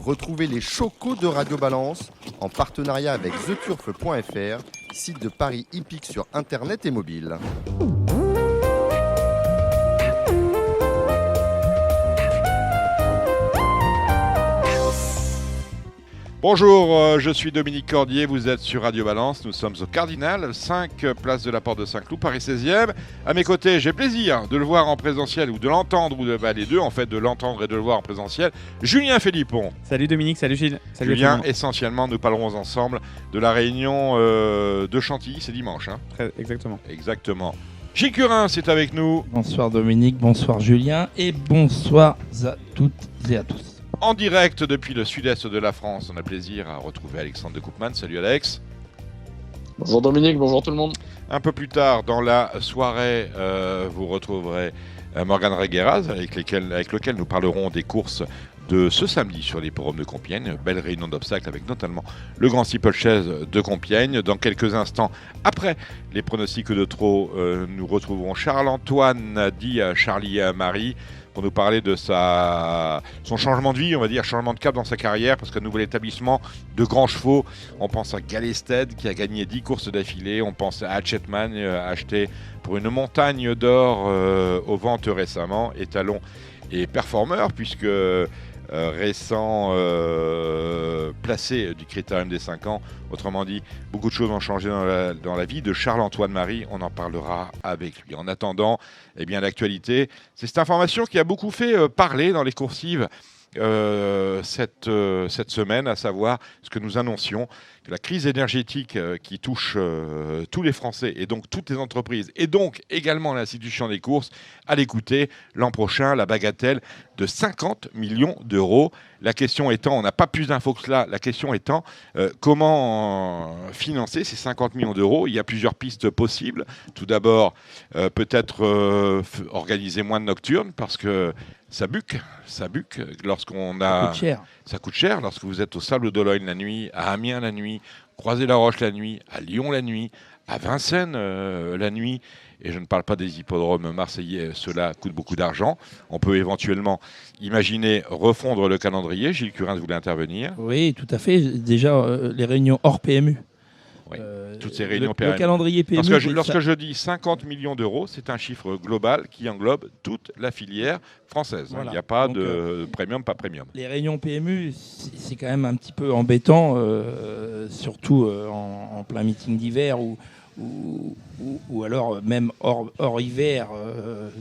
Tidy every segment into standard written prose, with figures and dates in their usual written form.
Retrouvez les chocos de Radio Balance en partenariat avec theturf.fr, site de paris hippique sur internet et mobile. Bonjour, je suis Dominique Cordier, vous êtes sur Radio Balance, nous sommes au Cardinal, 5 place de la Porte de Saint-Cloud, Paris 16e. À mes côtés, j'ai plaisir de le voir en présentiel ou de l'entendre, ou les deux en fait, de l'entendre et de le voir en présentiel, Julien Philippon. Salut Dominique, salut Gilles. Salut Julien, essentiellement nous parlerons ensemble de la réunion de Chantilly, c'est dimanche. Hein. Exactement. Exactement. Gilles Curin, c'est avec nous. Bonsoir Dominique, bonsoir Julien et bonsoir à toutes et à tous. En direct depuis le sud-est de la France, on a plaisir à retrouver Alexandre de Koopman. Salut Alex. Bonjour Dominique, bonjour tout le monde. Un peu plus tard dans la soirée, vous retrouverez Morgane Regueras avec lequel nous parlerons des courses de ce samedi sur l'hippodrome de Compiègne. Belle réunion d'obstacles avec notamment le Grand Steeplechase de Compiègne. Dans quelques instants, après les pronostics de trot, nous retrouverons Charles-Antoine, dit Charlie Marie, pour nous parler de son changement de vie, on va dire, changement de cap dans sa carrière, parce qu'un nouvel établissement de grands chevaux. On pense à Galested qui a gagné 10 courses d'affilée. On pense à Hatchetman, acheté pour une montagne d'or aux ventes récemment. Étalon et performeur, puisque récent placé du critérium des 5 ans. Autrement dit, beaucoup de choses ont changé dans la vie de Charles-Antoine Marie. On en parlera avec lui. En attendant, eh bien, l'actualité, c'est cette information qui a beaucoup fait parler dans les coursives cette semaine, à savoir ce que nous annoncions, que la crise énergétique qui touche tous les Français et donc toutes les entreprises et donc également l'institution des courses, à l'écouter l'an prochain, la bagatelle de 50 millions d'euros. La question étant, on n'a pas plus d'infos que cela, la question étant comment financer ces 50 millions d'euros. Il y a plusieurs pistes possibles. Tout d'abord, peut-être organiser moins de nocturnes parce que ça buque lorsqu'on a... Ça coûte cher lorsque vous êtes au Sable d'Olonne la nuit, à Amiens la nuit, Croisé-la-Roche la nuit, à Lyon la nuit, à Vincennes la nuit. Et je ne parle pas des hippodromes marseillais, cela coûte beaucoup d'argent. On peut éventuellement imaginer refondre le calendrier. Gilles Curin voulait intervenir. Oui, tout à fait. Déjà, les réunions hors PMU. Oui, toutes ces réunions le calendrier PMU. Parce que lorsque je dis 50 millions d'euros, c'est un chiffre global qui englobe toute la filière française. Voilà. Il n'y a pas de premium, pas premium. Les réunions PMU, c'est quand même un petit peu embêtant, surtout en plein meeting d'hiver ou alors même hors hiver,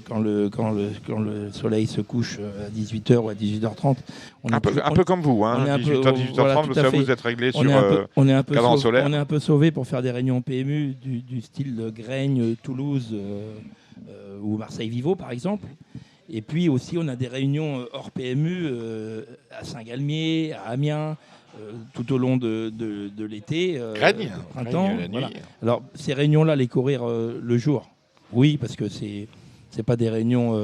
quand le soleil se couche à 18h ou à 18h30. Un peu comme vous, hein, 18h, 18h30, voilà, vous êtes réglé sur cadran solaire. On est un peu sauvé pour faire des réunions PMU du style de Graignes, Toulouse ou Marseille-Vivo, par exemple. Et puis aussi, on a des réunions hors PMU à Saint-Galmier, à Amiens, tout au long de l'été, printemps. Voilà. Alors, ces réunions-là, les courir le jour, oui, parce que c'est pas des réunions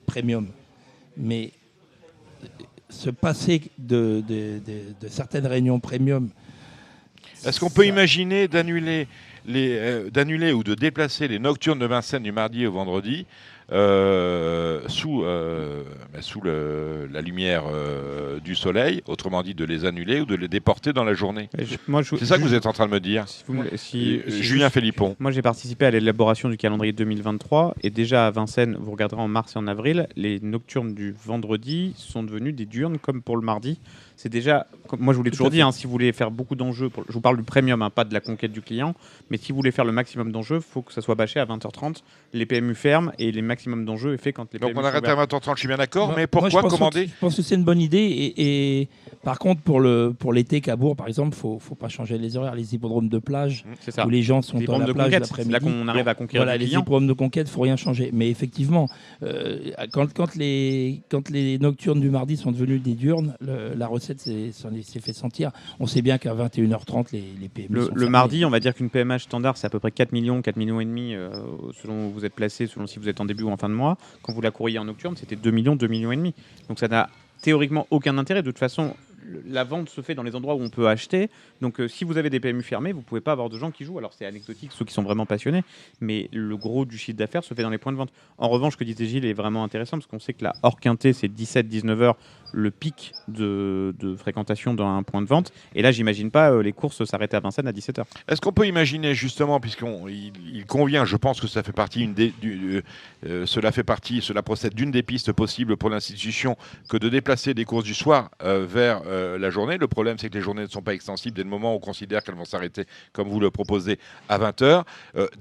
premium. Mais se passer de certaines réunions premium... Est-ce qu'on peut imaginer d'annuler ou de déplacer les nocturnes de Vincennes du mardi au vendredi sous la lumière du soleil, autrement dit de les annuler ou de les déporter dans la journée? C'est ça que vous êtes en train de me dire, Julien Philippon. Moi j'ai participé à l'élaboration du calendrier 2023 et déjà à Vincennes, vous regarderez en mars et en avril, les nocturnes du vendredi sont devenus des diurnes comme pour le mardi. C'est déjà, moi je vous l'ai toujours dit, si vous voulez faire beaucoup d'enjeux, je vous parle du premium, pas de la conquête du client, mais si vous voulez faire le maximum d'enjeux, il faut que ça soit bâché à 20h30, les PMU ferment et les maximum d'enjeux est fait quand les PMU Donc on arrête à 20h30, je suis bien d'accord, mais pourquoi commander? Je pense que c'est une bonne idée et par contre pour l'été Cabourg par exemple, faut pas changer les horaires, les hippodromes de plage où les gens sont à la plage l'après-midi. C'est là qu'on arrive à conquérir les hippodromes de conquête, faut rien changer. Mais effectivement, quand les nocturnes du mardi sont devenus des diurnes, la recette s'est fait sentir. On sait bien qu'à 21h30, les PMU sont le mardi, on va dire qu'une PMH standard, c'est à peu près 4 millions et demi, selon où vous êtes placé, selon si vous êtes en début ou en fin de mois. Quand vous la courriez en nocturne, c'était 2 millions et demi. Donc ça n'a théoriquement aucun intérêt. De toute façon, la vente se fait dans les endroits où on peut acheter. Donc si vous avez des PMU fermés, vous pouvez pas avoir de gens qui jouent. Alors c'est anecdotique, ceux qui sont vraiment passionnés, mais le gros du chiffre d'affaires se fait dans les points de vente. En revanche, ce que disait Gilles est vraiment intéressant parce qu'on sait que la hors quintet, c'est 17-19 heures le pic de fréquentation d'un point de vente. Et là, j'imagine pas les courses s'arrêter à Vincennes à 17 heures. Est-ce qu'on peut imaginer justement, puisqu'il convient, je pense que ça fait partie, cela procède d'une des pistes possibles pour l'institution, que de déplacer des courses du soir vers la journée. Le problème, c'est que les journées ne sont pas extensibles dès le moment où on considère qu'elles vont s'arrêter, comme vous le proposez, à 20h.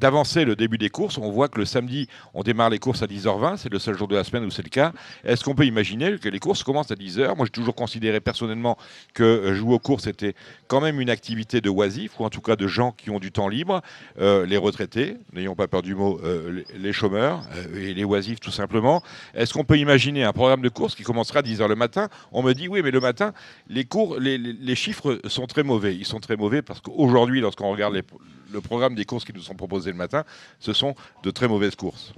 D'avancer le début des courses, on voit que le samedi, on démarre les courses à 10h20, c'est le seul jour de la semaine où c'est le cas. Est-ce qu'on peut imaginer que les courses commencent à 10h? Moi, j'ai toujours considéré personnellement que jouer aux courses était quand même une activité de oisif, ou en tout cas de gens qui ont du temps libre, les retraités, n'ayons pas peur du mot, les chômeurs et les oisifs tout simplement. Est-ce qu'on peut imaginer un programme de course qui commencera à 10h le matin? On me dit oui, mais le matin, les chiffres sont très mauvais. Ils sont très mauvais parce qu'aujourd'hui, lorsqu'on regarde le programme des courses qui nous sont proposées le matin, ce sont de très mauvaises courses.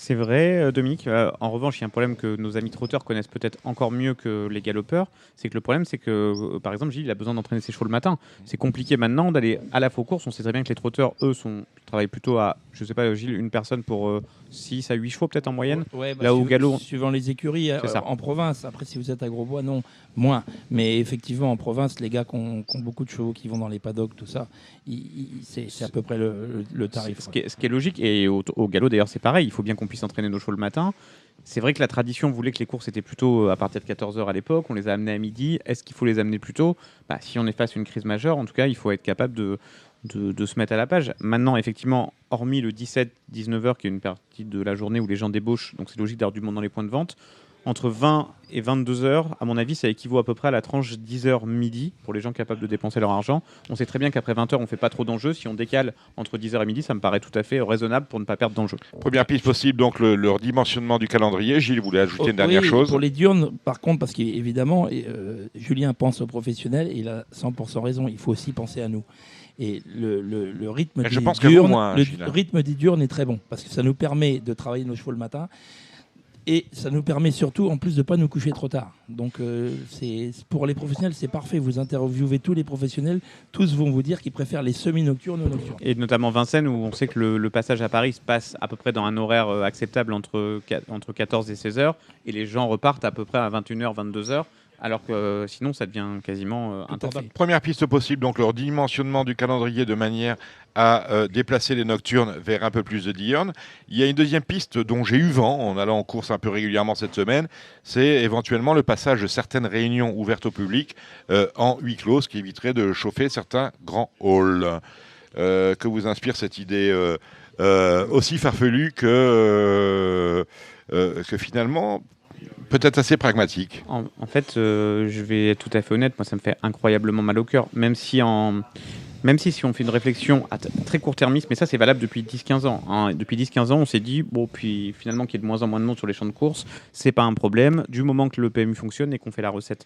C'est vrai, Dominique. En revanche, il y a un problème que nos amis trotteurs connaissent peut-être encore mieux que les galopeurs. C'est que le problème, c'est que, par exemple, Gilles, il a besoin d'entraîner ses chevaux le matin. C'est compliqué maintenant d'aller à la faux course. On sait très bien que les trotteurs, eux, travaillent plutôt à, je sais pas, Gilles, une personne pour 6 à 8 chevaux peut-être en moyenne. Ouais, là au galop, suivant les écuries, en province. Après, si vous êtes à Grosbois, non, moins. Mais effectivement, en province, les gars qui ont beaucoup de chevaux qui vont dans les paddocks, tout ça, c'est à peu près le tarif. Ce qui est logique. Et au galop, d'ailleurs, c'est pareil. Il faut bien qu'on puisse entraîner nos chevaux le matin. C'est vrai que la tradition voulait que les courses étaient plutôt à partir de 14h à l'époque. On les a amenées à midi. Est-ce qu'il faut les amener plus tôt? Si on est face à une crise majeure, en tout cas, il faut être capable de se mettre à la page. Maintenant, effectivement, hormis le 17-19h, qui est une partie de la journée où les gens débauchent, donc c'est logique d'avoir du monde dans les points de vente, entre 20 et 22h, à mon avis, ça équivaut à peu près à la tranche 10h midi pour les gens capables de dépenser leur argent. On sait très bien qu'après 20h, on ne fait pas trop d'enjeux. Si on décale entre 10h et midi, ça me paraît tout à fait raisonnable pour ne pas perdre d'enjeux. Première piste possible, donc le redimensionnement du calendrier. Gilles, vous voulez ajouter une dernière chose? Pour les diurnes, par contre, parce qu'évidemment, Julien pense aux professionnels et il a 100% raison. Il faut aussi penser à nous. Et le rythme des diurnes est très bon parce que ça nous permet de travailler nos chevaux le matin. Et ça nous permet surtout, en plus, de ne pas nous coucher trop tard. Donc, pour les professionnels, c'est parfait. Vous interviewez tous les professionnels. Tous vont vous dire qu'ils préfèrent les semi-nocturnes aux nocturnes. Et notamment Vincennes, où on sait que le passage à Paris se passe à peu près dans un horaire acceptable entre 14 et 16 heures. Et les gens repartent à peu près à 21h, 22h. Alors que sinon, ça devient quasiment intentable. Première piste possible, donc le redimensionnement du calendrier de manière à déplacer les nocturnes vers un peu plus de diurnes. Il y a une deuxième piste dont j'ai eu vent en allant en course un peu régulièrement cette semaine, c'est éventuellement le passage de certaines réunions ouvertes au public en huis clos, ce qui éviterait de chauffer certains grands halls. Que vous inspire cette idée aussi farfelue que finalement peut-être assez pragmatique? En fait, je vais être tout à fait honnête, moi ça me fait incroyablement mal au cœur, même si on fait une réflexion à très court-termiste, mais ça c'est valable depuis 10-15 ans. Hein. Depuis 10-15 ans, on s'est dit, puis finalement qu'il y ait de moins en moins de monde sur les champs de course, c'est pas un problème, du moment que le PMU fonctionne et qu'on fait la recette.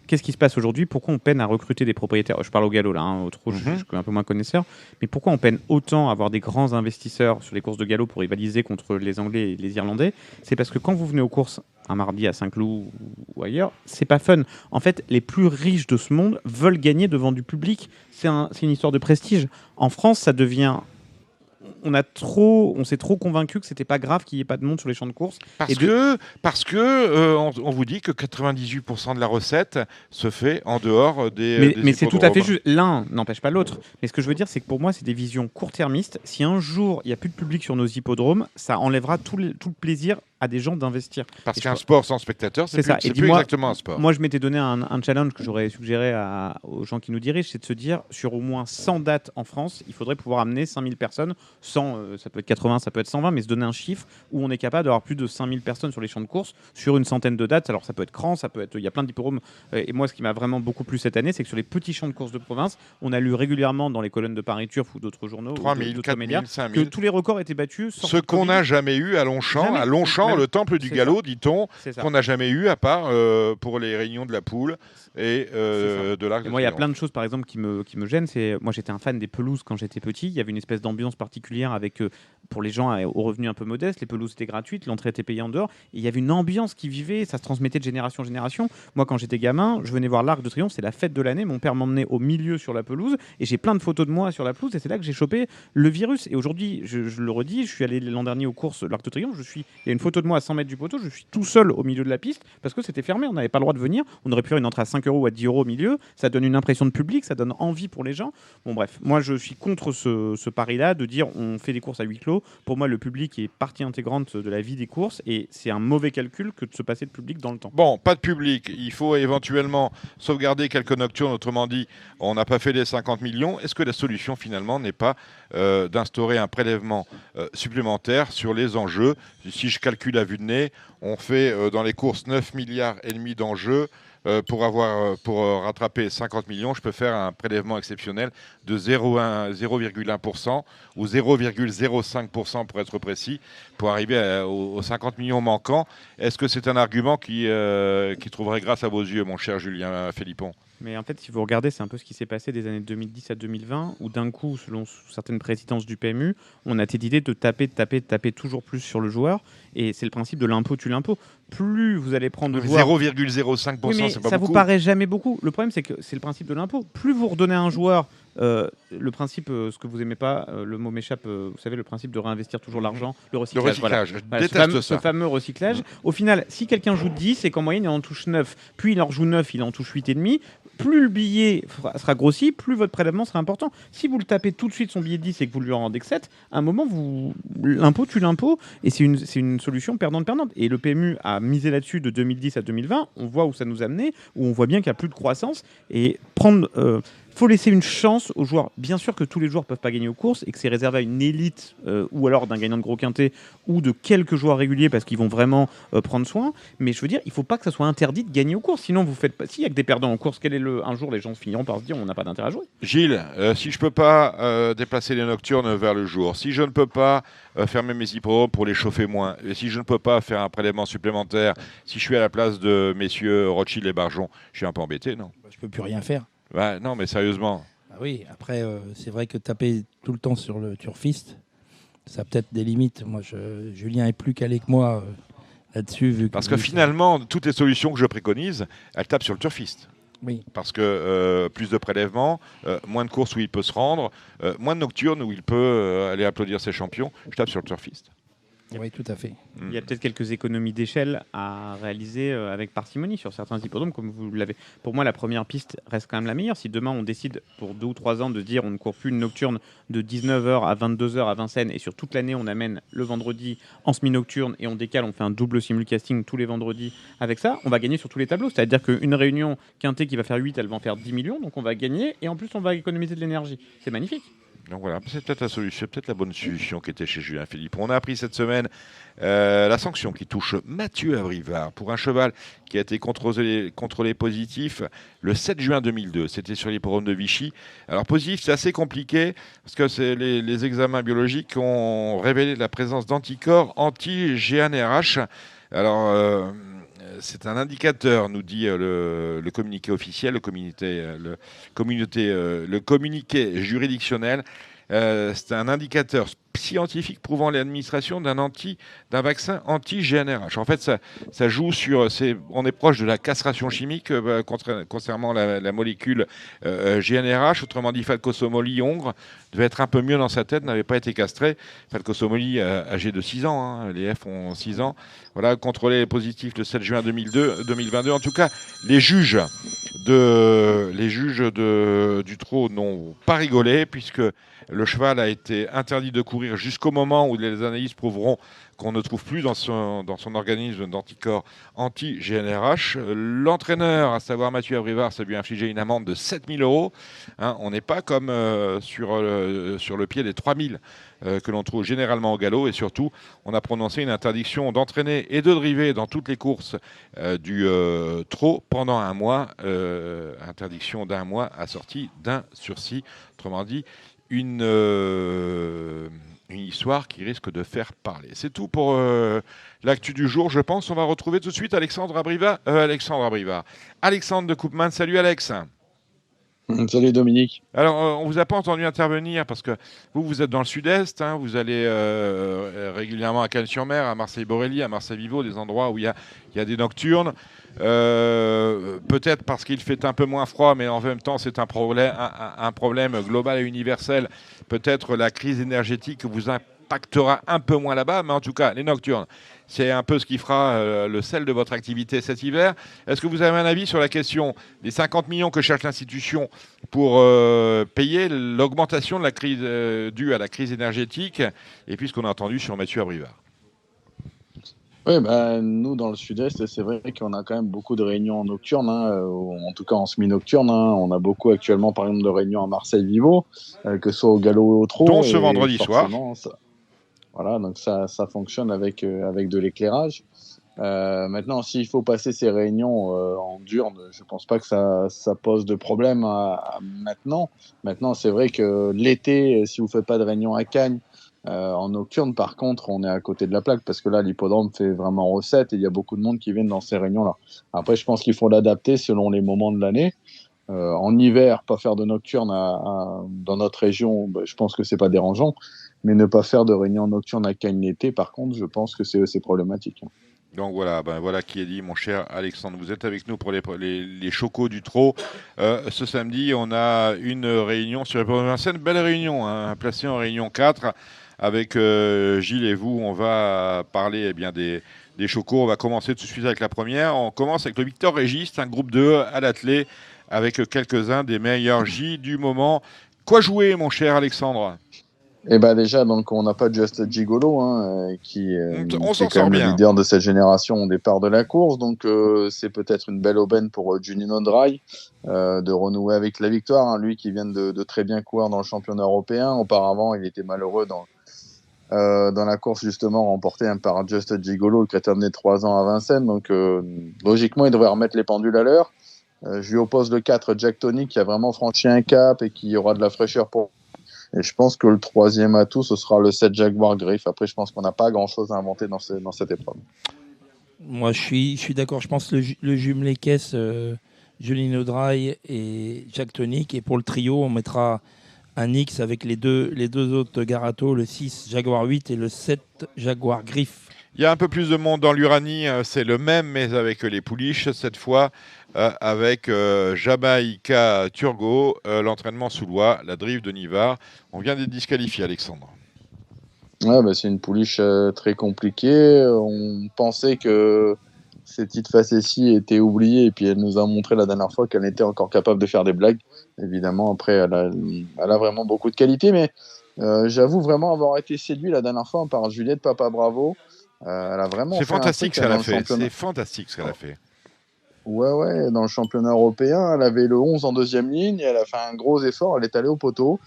Qu'est-ce qui se passe aujourd'hui? Pourquoi on peine à recruter des propriétaires? Je parle au galop là, je suis un peu moins connaisseur, mais pourquoi on peine autant à avoir des grands investisseurs sur les courses de galop pour rivaliser contre les Anglais et les Irlandais? C'est parce que quand vous venez aux courses un mardi à Saint-Cloud ou ailleurs, c'est pas fun. En fait, les plus riches de ce monde veulent gagner devant du public. C'est une histoire de prestige. En France, ça devient... On s'est trop convaincu que c'était pas grave qu'il n'y ait pas de monde sur les champs de course. Parce que on vous dit que 98% de la recette se fait en dehors des mais c'est tout à fait juste. L'un n'empêche pas l'autre. Mais ce que je veux dire, c'est que pour moi, c'est des visions court-termistes. Si un jour, il n'y a plus de public sur nos hippodromes, ça enlèvera tout le plaisir à des gens d'investir. Parce qu'un sport sans spectateurs, c'est plus exactement un sport. Moi, je m'étais donné un challenge que j'aurais suggéré aux gens qui nous dirigent, c'est de se dire, sur au moins 100 dates en France, il faudrait pouvoir amener 5000 personnes. 100, ça peut être 80, ça peut être 120, mais se donner un chiffre où on est capable d'avoir plus de 5000 personnes sur les champs de course sur une centaine de dates. Alors, ça peut être Cran, il y a plein d'hippodromes. Et moi, ce qui m'a vraiment beaucoup plu cette année, c'est que sur les petits champs de course de province, on a lu régulièrement dans les colonnes de Paris Turf ou d'autres journaux, 3000, d'autres 4000, médias, 5000. que tous les records étaient battus. Ce qu'on n'a jamais eu à Longchamp. À Longchamp, même- le temple du c'est galop, dit-on, C'est ça. qu'on n'a jamais eu à part pour les réunions de la poule et de l'Arc de Et moi, il y a Triomphe. plein de choses, par exemple, qui me gênent. Moi, j'étais un fan des pelouses quand j'étais petit. Il y avait une espèce d'ambiance particulière avec, pour les gens aux revenus un peu modestes, les pelouses étaient gratuites, l'entrée était payée en dehors. Et il y avait une ambiance qui vivait, ça se transmettait de génération en génération. Moi, quand j'étais gamin, je venais voir l'Arc de Triomphe, c'est la fête de l'année. Mon père m'emmenait au milieu sur la pelouse et j'ai plein de photos de moi sur la pelouse. Et c'est là que j'ai chopé le virus. Et aujourd'hui, je le redis, je suis allé l'an dernier aux courses l'Arc de Triomphe. Il y a une photo de moi à 100 mètres du poteau. Je suis tout seul au milieu de la piste parce que c'était fermé. On n'avait pas le droit de venir. On aurait pu faire une entrée à 5 euros ou à 10 euros au milieu. Ça donne une impression de public, ça donne envie pour les gens. Bon, bref, moi je suis contre ce pari-là de dire on fait des courses à huis clos. Pour moi, le public est partie intégrante de la vie des courses et c'est un mauvais calcul que de se passer de public dans le temps. Bon, pas de public. Il faut éventuellement sauvegarder quelques nocturnes. Autrement dit, on n'a pas fait les 50 millions. Est-ce que la solution, finalement, n'est pas d'instaurer un prélèvement supplémentaire sur les enjeux? Si je calcule à vue de nez, on fait dans les courses 9 milliards et demi d'enjeux. Pour rattraper 50 millions, je peux faire un prélèvement exceptionnel de 0,1% ou 0,05% pour être précis, pour arriver aux 50 millions manquants. Est-ce que c'est un argument qui trouverait grâce à vos yeux, mon cher Julien Philippon? Mais en fait, si vous regardez, c'est un peu ce qui s'est passé des années 2010 à 2020, où d'un coup, selon certaines présidences du PMU, on a cette idée de taper toujours plus sur le joueur. Et c'est le principe de l'impôt tue l'impôt. Plus vous allez prendre de joueurs... 0,05%, Oui, mais c'est pas ça beaucoup. vous paraît jamais beaucoup. Le problème, c'est que c'est le principe de l'impôt. Plus vous redonnez à un joueur le principe, ce que vous aimez pas, le mot m'échappe, vous savez, le principe de réinvestir toujours l'argent, le recyclage. Le recyclage, je Voilà, déteste ce fameux recyclage. Au final, si quelqu'un joue 10 et qu'en moyenne il en touche 9, puis il en joue 9, il en touche 8,5, plus le billet sera grossi, plus votre prélèvement sera important. Si vous le tapez tout de suite son billet de 10 et que vous lui en rendez que 7, à un moment, l'impôt tue l'impôt et c'est une solution perdante-perdante. Et le PMU a misé là-dessus de 2010 à 2020. On voit où ça nous a amené, où on voit bien qu'il n'y a plus de croissance. Et faut laisser une chance aux joueurs. Bien sûr que tous les joueurs ne peuvent pas gagner aux courses et que c'est réservé à une élite ou alors d'un gagnant de gros quintet ou de quelques joueurs réguliers parce qu'ils vont vraiment prendre soin. Mais je veux dire, il ne faut pas que ça soit interdit de gagner aux courses. Sinon, vous faites pas. S'il n'y a que des perdants en course, un jour les gens finiront par se dire on n'a pas d'intérêt à jouer. Gilles, si je ne peux pas déplacer les nocturnes vers le jour, si je ne peux pas fermer mes hippodromes pour les chauffer moins, et si je ne peux pas faire un prélèvement supplémentaire, si je suis à la place de messieurs Rothschild et Barjon, je suis un peu embêté, non? Je peux plus rien faire. Ouais, non, mais sérieusement. Ah oui, après, c'est vrai que taper tout le temps sur le turfiste, ça a peut-être des limites. Moi, Julien est plus calé que moi là-dessus. Parce que finalement, toutes les solutions que je préconise, elles tapent sur le turfiste. Oui. Parce que plus de prélèvements, moins de courses où il peut se rendre, moins de nocturnes où il peut aller applaudir ses champions, je tape sur le turfiste. Oui, tout à fait. Il y a peut-être quelques économies d'échelle à réaliser avec parcimonie sur certains hippodromes, comme vous l'avez. Pour moi, la première piste reste quand même la meilleure. Si demain on décide pour 2 ou 3 ans de dire on ne court plus une nocturne de 19h à 22h à Vincennes et sur toute l'année on amène le vendredi en semi-nocturne et on décale, on fait un double simulcasting tous les vendredis avec ça, on va gagner sur tous les tableaux. C'est-à-dire qu'une réunion quintée qui va faire 8, elle va en faire 10 millions, donc on va gagner et en plus on va économiser de l'énergie. C'est magnifique. Donc voilà, c'est peut-être la solution, peut-être la bonne solution qui était chez Julien Philippe. On a appris cette semaine la sanction qui touche Mathieu Abrivard pour un cheval qui a été contrôlé positif le 7 juin 2002. C'était sur l'hippodrome de Vichy. Alors positif, c'est assez compliqué parce que les examens biologiques ont révélé la présence d'anticorps anti-GNRH. Alors c'est un indicateur, nous dit le communiqué officiel, le communiqué juridictionnel. C'est un indicateur scientifique prouvant l'administration d'un vaccin anti-GNRH. En fait, ça joue sur... on est proche de la castration chimique concernant la molécule GNRH. Autrement dit, Falco Somoli, hongre, devait être un peu mieux dans sa tête, n'avait pas été castré. Falco Somoli, âgé de 6 ans, hein, les F ont 6 ans. Voilà, contrôlé positif le 7 juin 2022. En tout cas, les juges du trot n'ont pas rigolé puisque le cheval a été interdit de courir jusqu'au moment où les analyses prouveront qu'on ne trouve plus dans son organisme d'anticorps anti-GNRH. L'entraîneur, à savoir Mathieu Abrivard, ça lui a infligé une amende de 7 000 €. Hein, on n'est pas comme sur le pied des 3 000 que l'on trouve généralement au galop. Et surtout, on a prononcé une interdiction d'entraîner et de driver dans toutes les courses du trot pendant un mois. Interdiction d'1 mois assortie d'un sursis. Autrement dit, une une histoire qui risque de faire parler. C'est tout pour l'actu du jour, je pense. On va retrouver tout de suite Alexandre Abrivard. Alexandre de Koopman. Salut Alex. Salut Dominique. Alors, on vous a pas entendu intervenir parce que vous êtes dans le sud-est, hein, vous allez régulièrement à Cannes-sur-Mer, à Marseille-Borelli, à Marseille-Vivo, des endroits où il y a des nocturnes. Peut-être parce qu'il fait un peu moins froid, mais en même temps, c'est un problème global et universel. Peut-être la crise énergétique vous impactera un peu moins là-bas, mais en tout cas, les nocturnes, c'est un peu ce qui fera le sel de votre activité cet hiver. Est-ce que vous avez un avis sur la question des 50 millions que cherche l'institution pour payer l'augmentation de la crise due à la crise énergétique, et puis ce qu'on a entendu sur Mathieu Abrivard? Oui, nous, dans le sud-est, c'est vrai qu'on a quand même beaucoup de réunions nocturnes, hein, en tout cas en semi-nocturne. Hein. On a beaucoup actuellement, par exemple, de réunions à Marseille-Vivo, que ce soit au galop ou au trot. Dont ce vendredi soir. Voilà, donc ça fonctionne avec de l'éclairage. Maintenant, s'il faut passer ces réunions en diurne, je ne pense pas que ça pose de problème maintenant. Maintenant, c'est vrai que l'été, si vous ne faites pas de réunion à Cagnes, en nocturne, par contre, on est à côté de la plaque parce que là, l'hippodrome fait vraiment recette et il y a beaucoup de monde qui viennent dans ces réunions-là. Après, je pense qu'il faut l'adapter selon les moments de l'année. En hiver, pas faire de nocturne dans notre région, je pense que c'est pas dérangeant. Mais ne pas faire de réunion nocturne à Cagnes l'été, par contre, je pense que c'est problématique. Donc voilà qui est dit, mon cher Alexandre. Vous êtes avec nous pour les chocos du trot. Ce samedi, on a une réunion sur une belle réunion, hein, placée en réunion 4. Avec Gilles et vous, on va parler des chocos. On va commencer tout de suite avec la première. On commence avec le Victor Régis, un groupe 2 à l'attelé, avec quelques-uns des meilleurs J du moment. Quoi jouer, mon cher Alexandre? Déjà, donc, on n'a pas Just Gigolo, hein, qui est quand même le leader de cette génération au départ de la course. Donc, c'est peut-être une belle aubaine pour Junino Dry de renouer avec la victoire. Hein, lui qui vient de très bien courir dans le championnat européen. Auparavant, il était malheureux dans la course, justement, remportée par Just Gigolo, qui a terminé 3 ans à Vincennes. Donc, logiquement, il devrait remettre les pendules à l'heure. Je lui oppose le 4, Jack Tony, qui a vraiment franchi un cap et qui aura de la fraîcheur pour. Et je pense que le troisième atout, ce sera le 7 Jaguar Griff. Après, je pense qu'on n'a pas grand-chose à inventer dans cette épreuve. Moi, je suis d'accord. Je pense que le jumelé caisse, Junino Dry et Jack Tonic. Et pour le trio, on mettra un X avec les deux autres Garato, le 6 Jaguar 8 et le 7 Jaguar Griff. Il y a un peu plus de monde dans l'Uranie, c'est le même, mais avec les pouliches, cette fois avec Jamaïca Turgot, l'entraînement soulois, la drive de Nivard. On vient d'être disqualifié, Alexandre. Ouais, c'est une pouliche très compliquée. On pensait que ces petites facéties étaient oubliées et puis elle nous a montré la dernière fois qu'elle était encore capable de faire des blagues. Évidemment, après, elle a vraiment beaucoup de qualité, mais j'avoue vraiment avoir été séduit la dernière fois par Juliette Papa Bravo. Elle a vraiment c'est fantastique ce qu'elle a fait. C'est fantastique ce qu'elle a fait. Ouais, dans le championnat européen, elle avait le 11 en deuxième ligne, et elle a fait un gros effort, elle est allée au poteau.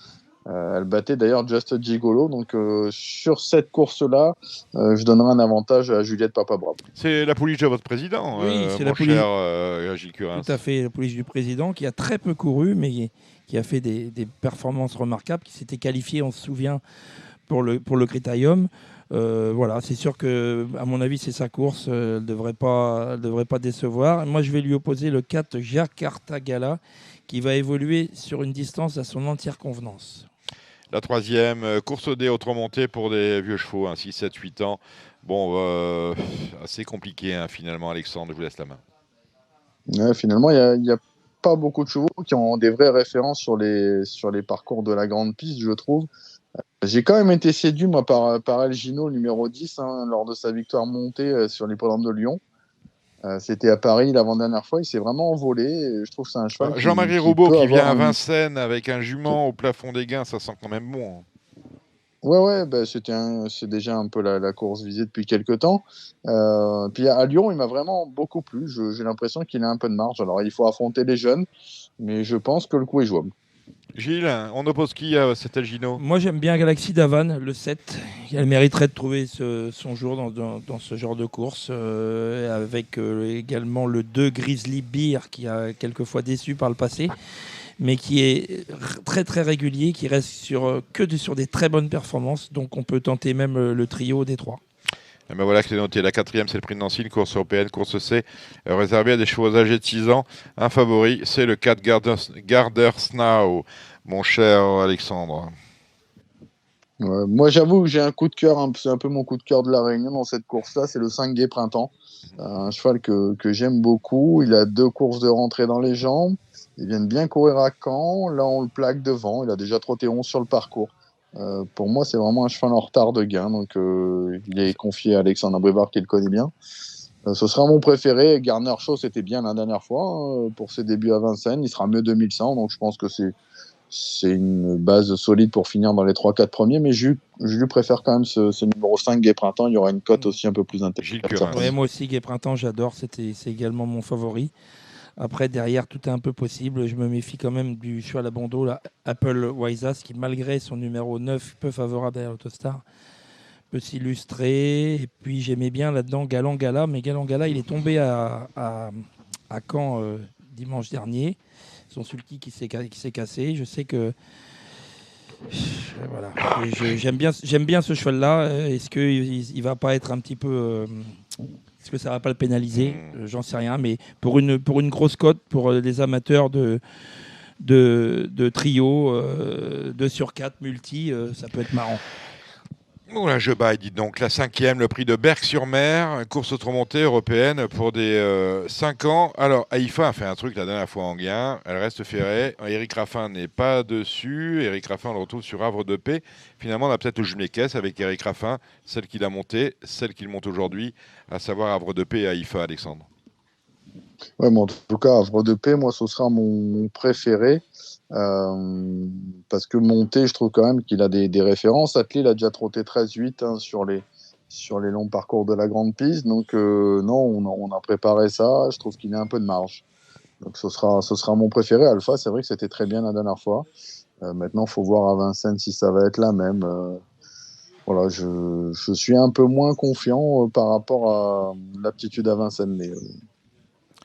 Elle battait d'ailleurs Just Gigolo, donc sur cette course-là, je donnerai un avantage à Juliette Papa Bravo. C'est la pouliche de votre président, oui, c'est la pouliche Gilles Curins. Tout à fait, la pouliche du président qui a très peu couru, mais qui a fait des performances remarquables, qui s'était qualifié, on se souvient, pour le Critérium. Voilà, c'est sûr que, à mon avis, c'est sa course. Elle devrait pas décevoir. Moi, je vais lui opposer le 4 Jakarta-Gala, qui va évoluer sur une distance à son entière convenance. La troisième, course au dé autre-montée pour des vieux chevaux, 6, 7, 8 ans. Bon, assez compliqué, hein, finalement, Alexandre, je vous laisse la main. Ouais, finalement, il n'y a pas beaucoup de chevaux qui ont des vraies références sur les parcours de la grande piste, je trouve. J'ai quand même été séduit, moi, par El Gino, numéro 10, lors de sa victoire montée sur l'hippodrome de Lyon. C'était à Paris l'avant-dernière fois, il s'est vraiment envolé. Et je trouve que c'est un cheval. Jean-Marie Roubaud qui vient à Vincennes avec un jument au plafond des gains, ça sent quand même bon. Ouais, c'est déjà un peu la course visée depuis quelques temps. Puis à Lyon, il m'a vraiment beaucoup plu. J'ai l'impression qu'il a un peu de marge. Alors, il faut affronter les jeunes, mais je pense que le coup est jouable. Gilles, on oppose qui à cet El Gino? Moi, j'aime bien Galaxy d'Havane, le 7. Elle mériterait de trouver son jour dans ce genre de course, avec également le 2 Grizzly Beer, qui a quelquefois déçu par le passé. mais qui est très très régulier, qui reste sur des très bonnes performances. Donc on peut tenter même le trio des 3. Et ben voilà, c'est noté. La 4e, c'est le prix de Nancy, une course européenne, course C, réservée à des chevaux âgés de 6 ans. Un favori, c'est le 4 Gardersnau, mon cher Alexandre. Ouais, moi, j'avoue que j'ai un coup de cœur, c'est un peu mon coup de cœur de la Réunion dans cette course-là, c'est le 5 Gai Printemps. Un cheval que j'aime beaucoup. Il a 2 courses de rentrée dans les jambes. Il vient de bien courir à Caen. Là, on le plaque devant. Il a déjà trotté 11 sur le parcours. Pour moi, c'est vraiment un cheval en retard de gain. Donc, il est confié à Alexandre Abrivard, qui le connaît bien. Ce sera mon préféré. Garner Shaw, c'était bien la dernière fois pour ses débuts à Vincennes. Il sera mieux 2100. Donc, je pense que c'est une base solide pour finir dans les 3-4 premiers, mais je lui préfère quand même ce numéro 5, Gai Printemps. Il y aura une cote aussi un peu plus intéressante. Ouais, moi aussi, Gai Printemps, j'adore. C'est également mon favori. Après, derrière, tout est un peu possible. Je me méfie quand même du cheval à bandeau, là, Apple Wisas, qui, malgré son numéro 9, peu favorable à l'Autostar, peut s'illustrer. Et puis, j'aimais bien là-dedans Galant Gala, mais Galant Gala, il est tombé à Caen dimanche dernier. Son sulky qui s'est cassé. Je sais que voilà. J'aime bien ce cheval-là. Est-ce qu'il va pas être un petit peu est-ce que ça va pas le pénaliser? J'en sais rien. Mais pour une grosse cote pour les amateurs de trio 2 sur 4 multi, ça peut être marrant. Oula, je baille, dites donc. La 5e, le prix de Berck-sur-Mer, course automontée européenne pour des 5 ans. Alors, Haïfa a fait un truc la dernière fois en gain. Elle reste ferrée. Éric Raffin n'est pas dessus. Éric Raffin, on le retrouve sur Havre de Paix. Finalement, on a peut-être le jumelé-caisse avec Éric Raffin, celle qu'il a montée, celle qu'il monte aujourd'hui, à savoir Havre de Paix et Haïfa, Alexandre. Ouais, mais en tout cas, Havre de Paix, moi, ce sera mon préféré. Parce que monté, je trouve quand même qu'il a des références. Attelé, il a déjà trotté 13-8 sur les longs parcours de la grande piste. Donc, non, on a préparé ça. Je trouve qu'il a un peu de marge. Donc, ce sera mon préféré. Alpha, c'est vrai que c'était très bien la dernière fois. Maintenant, il faut voir à Vincennes si ça va être la même. Voilà, je suis un peu moins confiant par rapport à l'aptitude à Vincennes. Mais,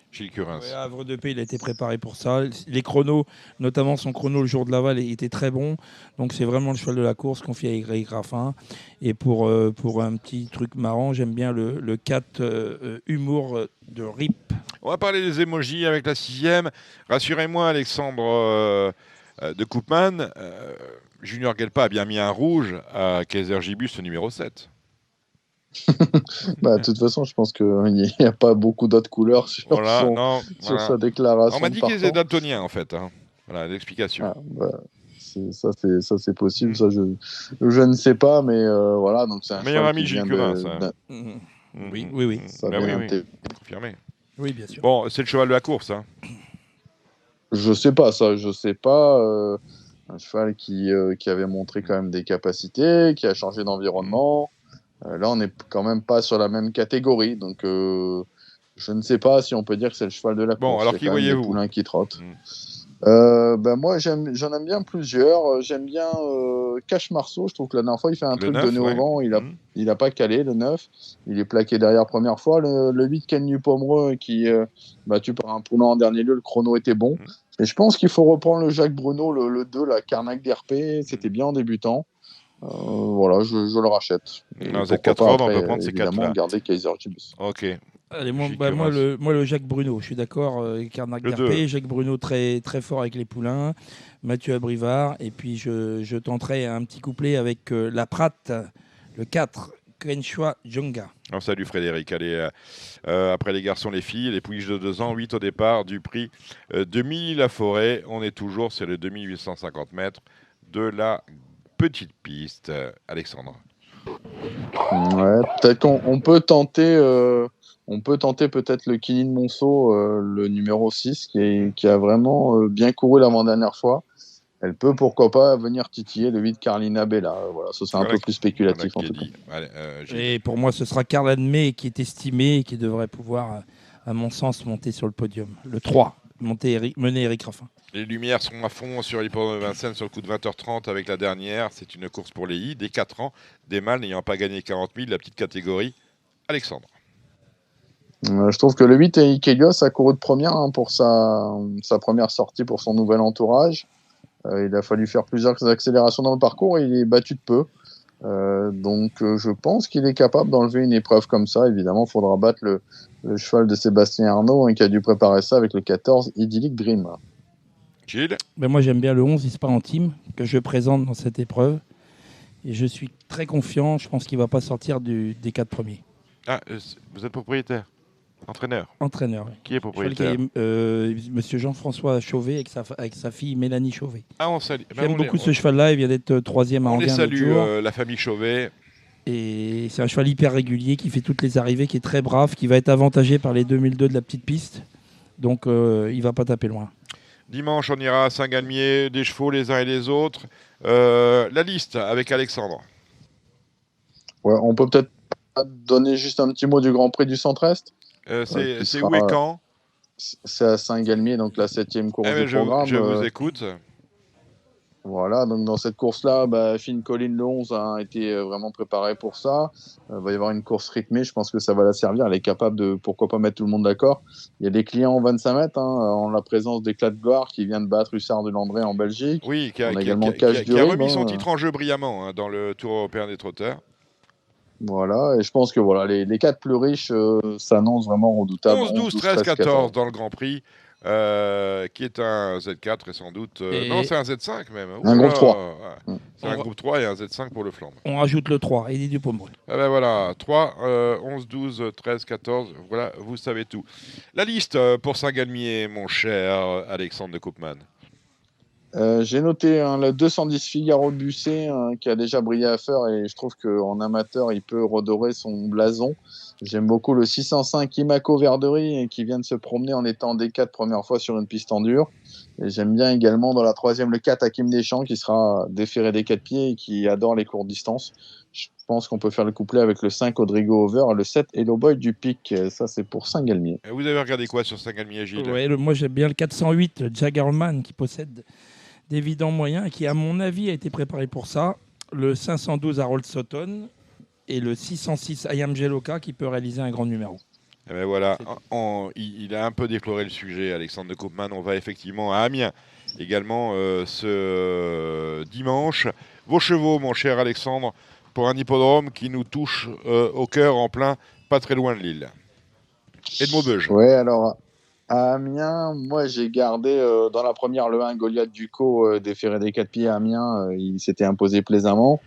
Gilles Curins. Ouais, Havre de Paix, il a été préparé pour ça. Les chronos, notamment son chrono le jour de Laval, était très bon. Donc c'est vraiment le cheval de la course confié à Éric Raffin. Et pour un petit truc marrant, j'aime bien le 4 Humour de RIP. On va parler des émojis avec la 6e. Rassurez-moi, Alexandre de Koopman, Junior Gelpa a bien mis un rouge à Kaiser Gibus, le numéro 7. De toute façon, je pense qu'il n'y a pas beaucoup d'autres couleurs sur sa déclaration. On m'a dit qu'ils étaient daltoniens, en fait. Voilà l'explication. Ça, c'est possible. Ça, je ne sais pas, mais voilà. Donc, c'est un meilleur ami Gilles Curins. Oui. Ça confirmé. Oui, bien sûr. Bon, c'est le cheval de la course. Je sais pas ça. Je sais pas. Un cheval qui avait montré quand même des capacités, qui a changé d'environnement. Là, on n'est quand même pas sur la même catégorie, donc je ne sais pas si on peut dire que c'est le cheval de la course. Bon, alors qui voyez-vous? Des poulains qui trottent. Moi, j'en aime bien plusieurs. J'aime bien Cache Marceau. Je trouve que la dernière fois, il fait un truc 9, de nez au vent. Il a pas calé, le 9. Il est plaqué derrière première fois. Le 8, Ken Pomereux, qui battu par un poulain en dernier lieu. Le chrono était bon. Et je pense qu'il faut reprendre le Jacques Bruno, le 2, la Carnac d'RP. C'était bien en débutant. Voilà, je le rachète. Dans les 4 heures, on peut prendre ces 4-là. Évidemment, garder Kaiser Gibus. Ok. Allez, moi, le Jacques Bruno, je suis d'accord. Carnac d'RP, Jacques Bruno très, très fort avec les poulains. Mathieu Abrivard. Et puis, je tenterai un petit couplet avec la Pratte, le 4, Quenchua Djonga. Salut Frédéric. Allez, après les garçons, les filles, les pouliches de 2 ans, 8 au départ du prix 2000 la forêt. On est toujours sur les 2850 mètres de la petite piste. Alexandre. Ouais, peut-être qu'on peut tenter. On peut tenter peut-être le Kini de Monceau, le numéro 6, qui a vraiment bien couru l'avant-dernière fois. Elle peut, pourquoi pas, venir titiller le 8 Carlina Bella. Voilà, ce sera un peu plus spéculatif en tout cas. Allez, et pour moi, ce sera Carla de May qui est estimée et qui devrait pouvoir, à mon sens, monter sur le podium. Le 3, mener Éric Raffin. Les lumières sont à fond sur l'hippodrome de Vincennes sur le coup de 20h30 avec la dernière. C'est une course pour les I, des 4 ans, des mâles n'ayant pas gagné 40 000, la petite catégorie. Alexandre. Je trouve que le 8 et Ikelios a couru de première pour sa première sortie pour son nouvel entourage. Il a fallu faire plusieurs accélérations dans le parcours et il est battu de peu. Donc je pense qu'il est capable d'enlever une épreuve comme ça. Évidemment, il faudra battre le cheval de Sébastien Arnaud qui a dû préparer ça avec le 14 Idyllic Dream. Gilles ? Moi j'aime bien le 11 Isparentim que je présente dans cette épreuve. Et je suis très confiant. Je pense qu'il ne va pas sortir des 4 premiers. Ah, vous êtes propriétaire ? Entraîneur ? Entraîneur. Qui est propriétaire ? Monsieur Jean-François Chauvet avec sa fille Mélanie Chauvet. Ah, on salue. J'aime beaucoup ce cheval-là. Il vient d'être 3e à Anguin. On les salue, la famille Chauvet. Et c'est un cheval hyper régulier qui fait toutes les arrivées, qui est très brave, qui va être avantagé par les 2002 de la petite piste. Donc il ne va pas taper loin. Dimanche, on ira à Saint-Galmier, des chevaux les uns et les autres. La liste avec Alexandre. Ouais, on peut peut-être donner juste un petit mot du Grand Prix du Centre-Est. C'est où et quand ? C'est à Saint-Galmier, donc la 7e course du programme. Je vous écoute. Voilà, donc dans cette course-là, Finn Collin le 11 a été vraiment préparé pour ça. Il va y avoir une course rythmée, je pense que ça va la servir. Elle est capable de, pourquoi pas, mettre tout le monde d'accord. Il y a des clients en 25 mètres, en la présence d'Éclat de Gloire qui vient de battre Hussard de Landré en Belgique. Oui, qui a remis son titre en jeu brillamment dans le Tour européen des trotteurs. Voilà, et je pense que les 4 plus riches s'annoncent vraiment redoutables. 11, 12, 13, 14 dans le Grand Prix. Qui est un Z4 et sans doute... Non, c'est un Z5 même. Un groupe 3. C'est un groupe 3 et un Z5 pour le flambe. On rajoute le 3, Eddie Dupomerol. Voilà, 3, 11, 12, 13, 14, voilà, vous savez tout. La liste pour Saint-Galmier, mon cher Alexandre de Koopman. J'ai noté le 210 Figaro de Busset qui a déjà brillé à faire et je trouve qu'en amateur, il peut redorer son blason. J'aime beaucoup le 605 Imaco Verderie qui vient de se promener en étant D4 première fois sur une piste en dur. Et j'aime bien également dans la 3e le 4 Hakim Deschamps qui sera déféré des 4 pieds et qui adore les courtes distances. Je pense qu'on peut faire le couplet avec le 5 Rodrigo Over, le 7 Hello Boy du Pic. Ça, c'est pour Saint-Galmier. Vous avez regardé quoi sur Saint-Galmier, Gilles ? Moi, j'aime bien le 408 Jaggerman qui possède d'évidents moyens et qui, à mon avis, a été préparé pour ça. Le 512 Harold Sutton et le 606 Ayam Geloka qui peut réaliser un grand numéro. Et ben voilà, il a un peu déploré le sujet, Alexandre de Koopman. On va effectivement à Amiens également ce dimanche. Vos chevaux, mon cher Alexandre, pour un hippodrome qui nous touche au cœur en plein, pas très loin de Lille. Edmond Beuge. Ouais, alors à Amiens, moi j'ai gardé dans la première le 1 Goliath Ducos déféré des 4 pieds à Amiens. Il s'était imposé plaisamment.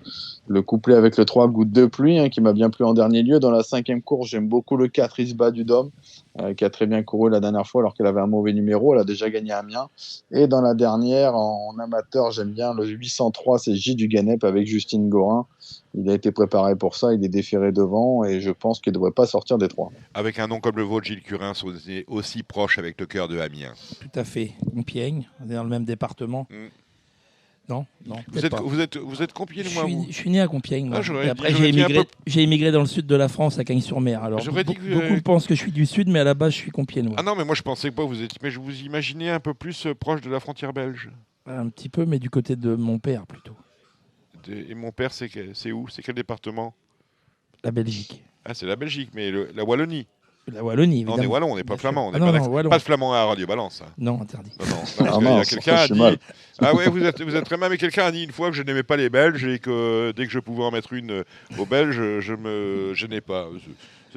Le couplet avec le 3 Goutte de pluie qui m'a bien plu en dernier lieu. Dans la 5e course, j'aime beaucoup le 4 Isba du Dôme qui a très bien couru la dernière fois alors qu'elle avait un mauvais numéro. Elle a déjà gagné à Amiens. Et dans la dernière, en amateur, j'aime bien le 803, c'est J du Ganep avec Justine Gorin. Il a été préparé pour ça, il est déféré devant et je pense qu'il ne devrait pas sortir des 3. Avec un nom comme le vôtre, Gilles Curin, aussi proche avec le cœur de Amiens. Tout à fait. Compiègne, on est dans le même département. Non, vous êtes Compiègne, moi. Je suis né à Compiègne. Moi. Et après, j'ai émigré dans le sud de la France, à Cagnes-sur-Mer. Alors, beaucoup pensent que je suis du sud, mais à la base, je suis compiègnois. Ah non, mais moi, je pensais pas. Mais je vous imaginais un peu plus proche de la frontière belge. Un petit peu, mais du côté de mon père plutôt. Et mon père, c'est où ? C'est quel département ? La Belgique. Ah, c'est la Belgique, mais la Wallonie. La Wallonie, évidemment. Non, on est wallon, on n'est pas flamand. On n'est pas de flamand à Radio Balance. Non, interdit. Non, quelqu'un a dit... Ah ouais, vous êtes très mal, mais quelqu'un a dit une fois que je n'aimais pas les Belges et que dès que je pouvais en mettre une aux Belges, je me gênais pas.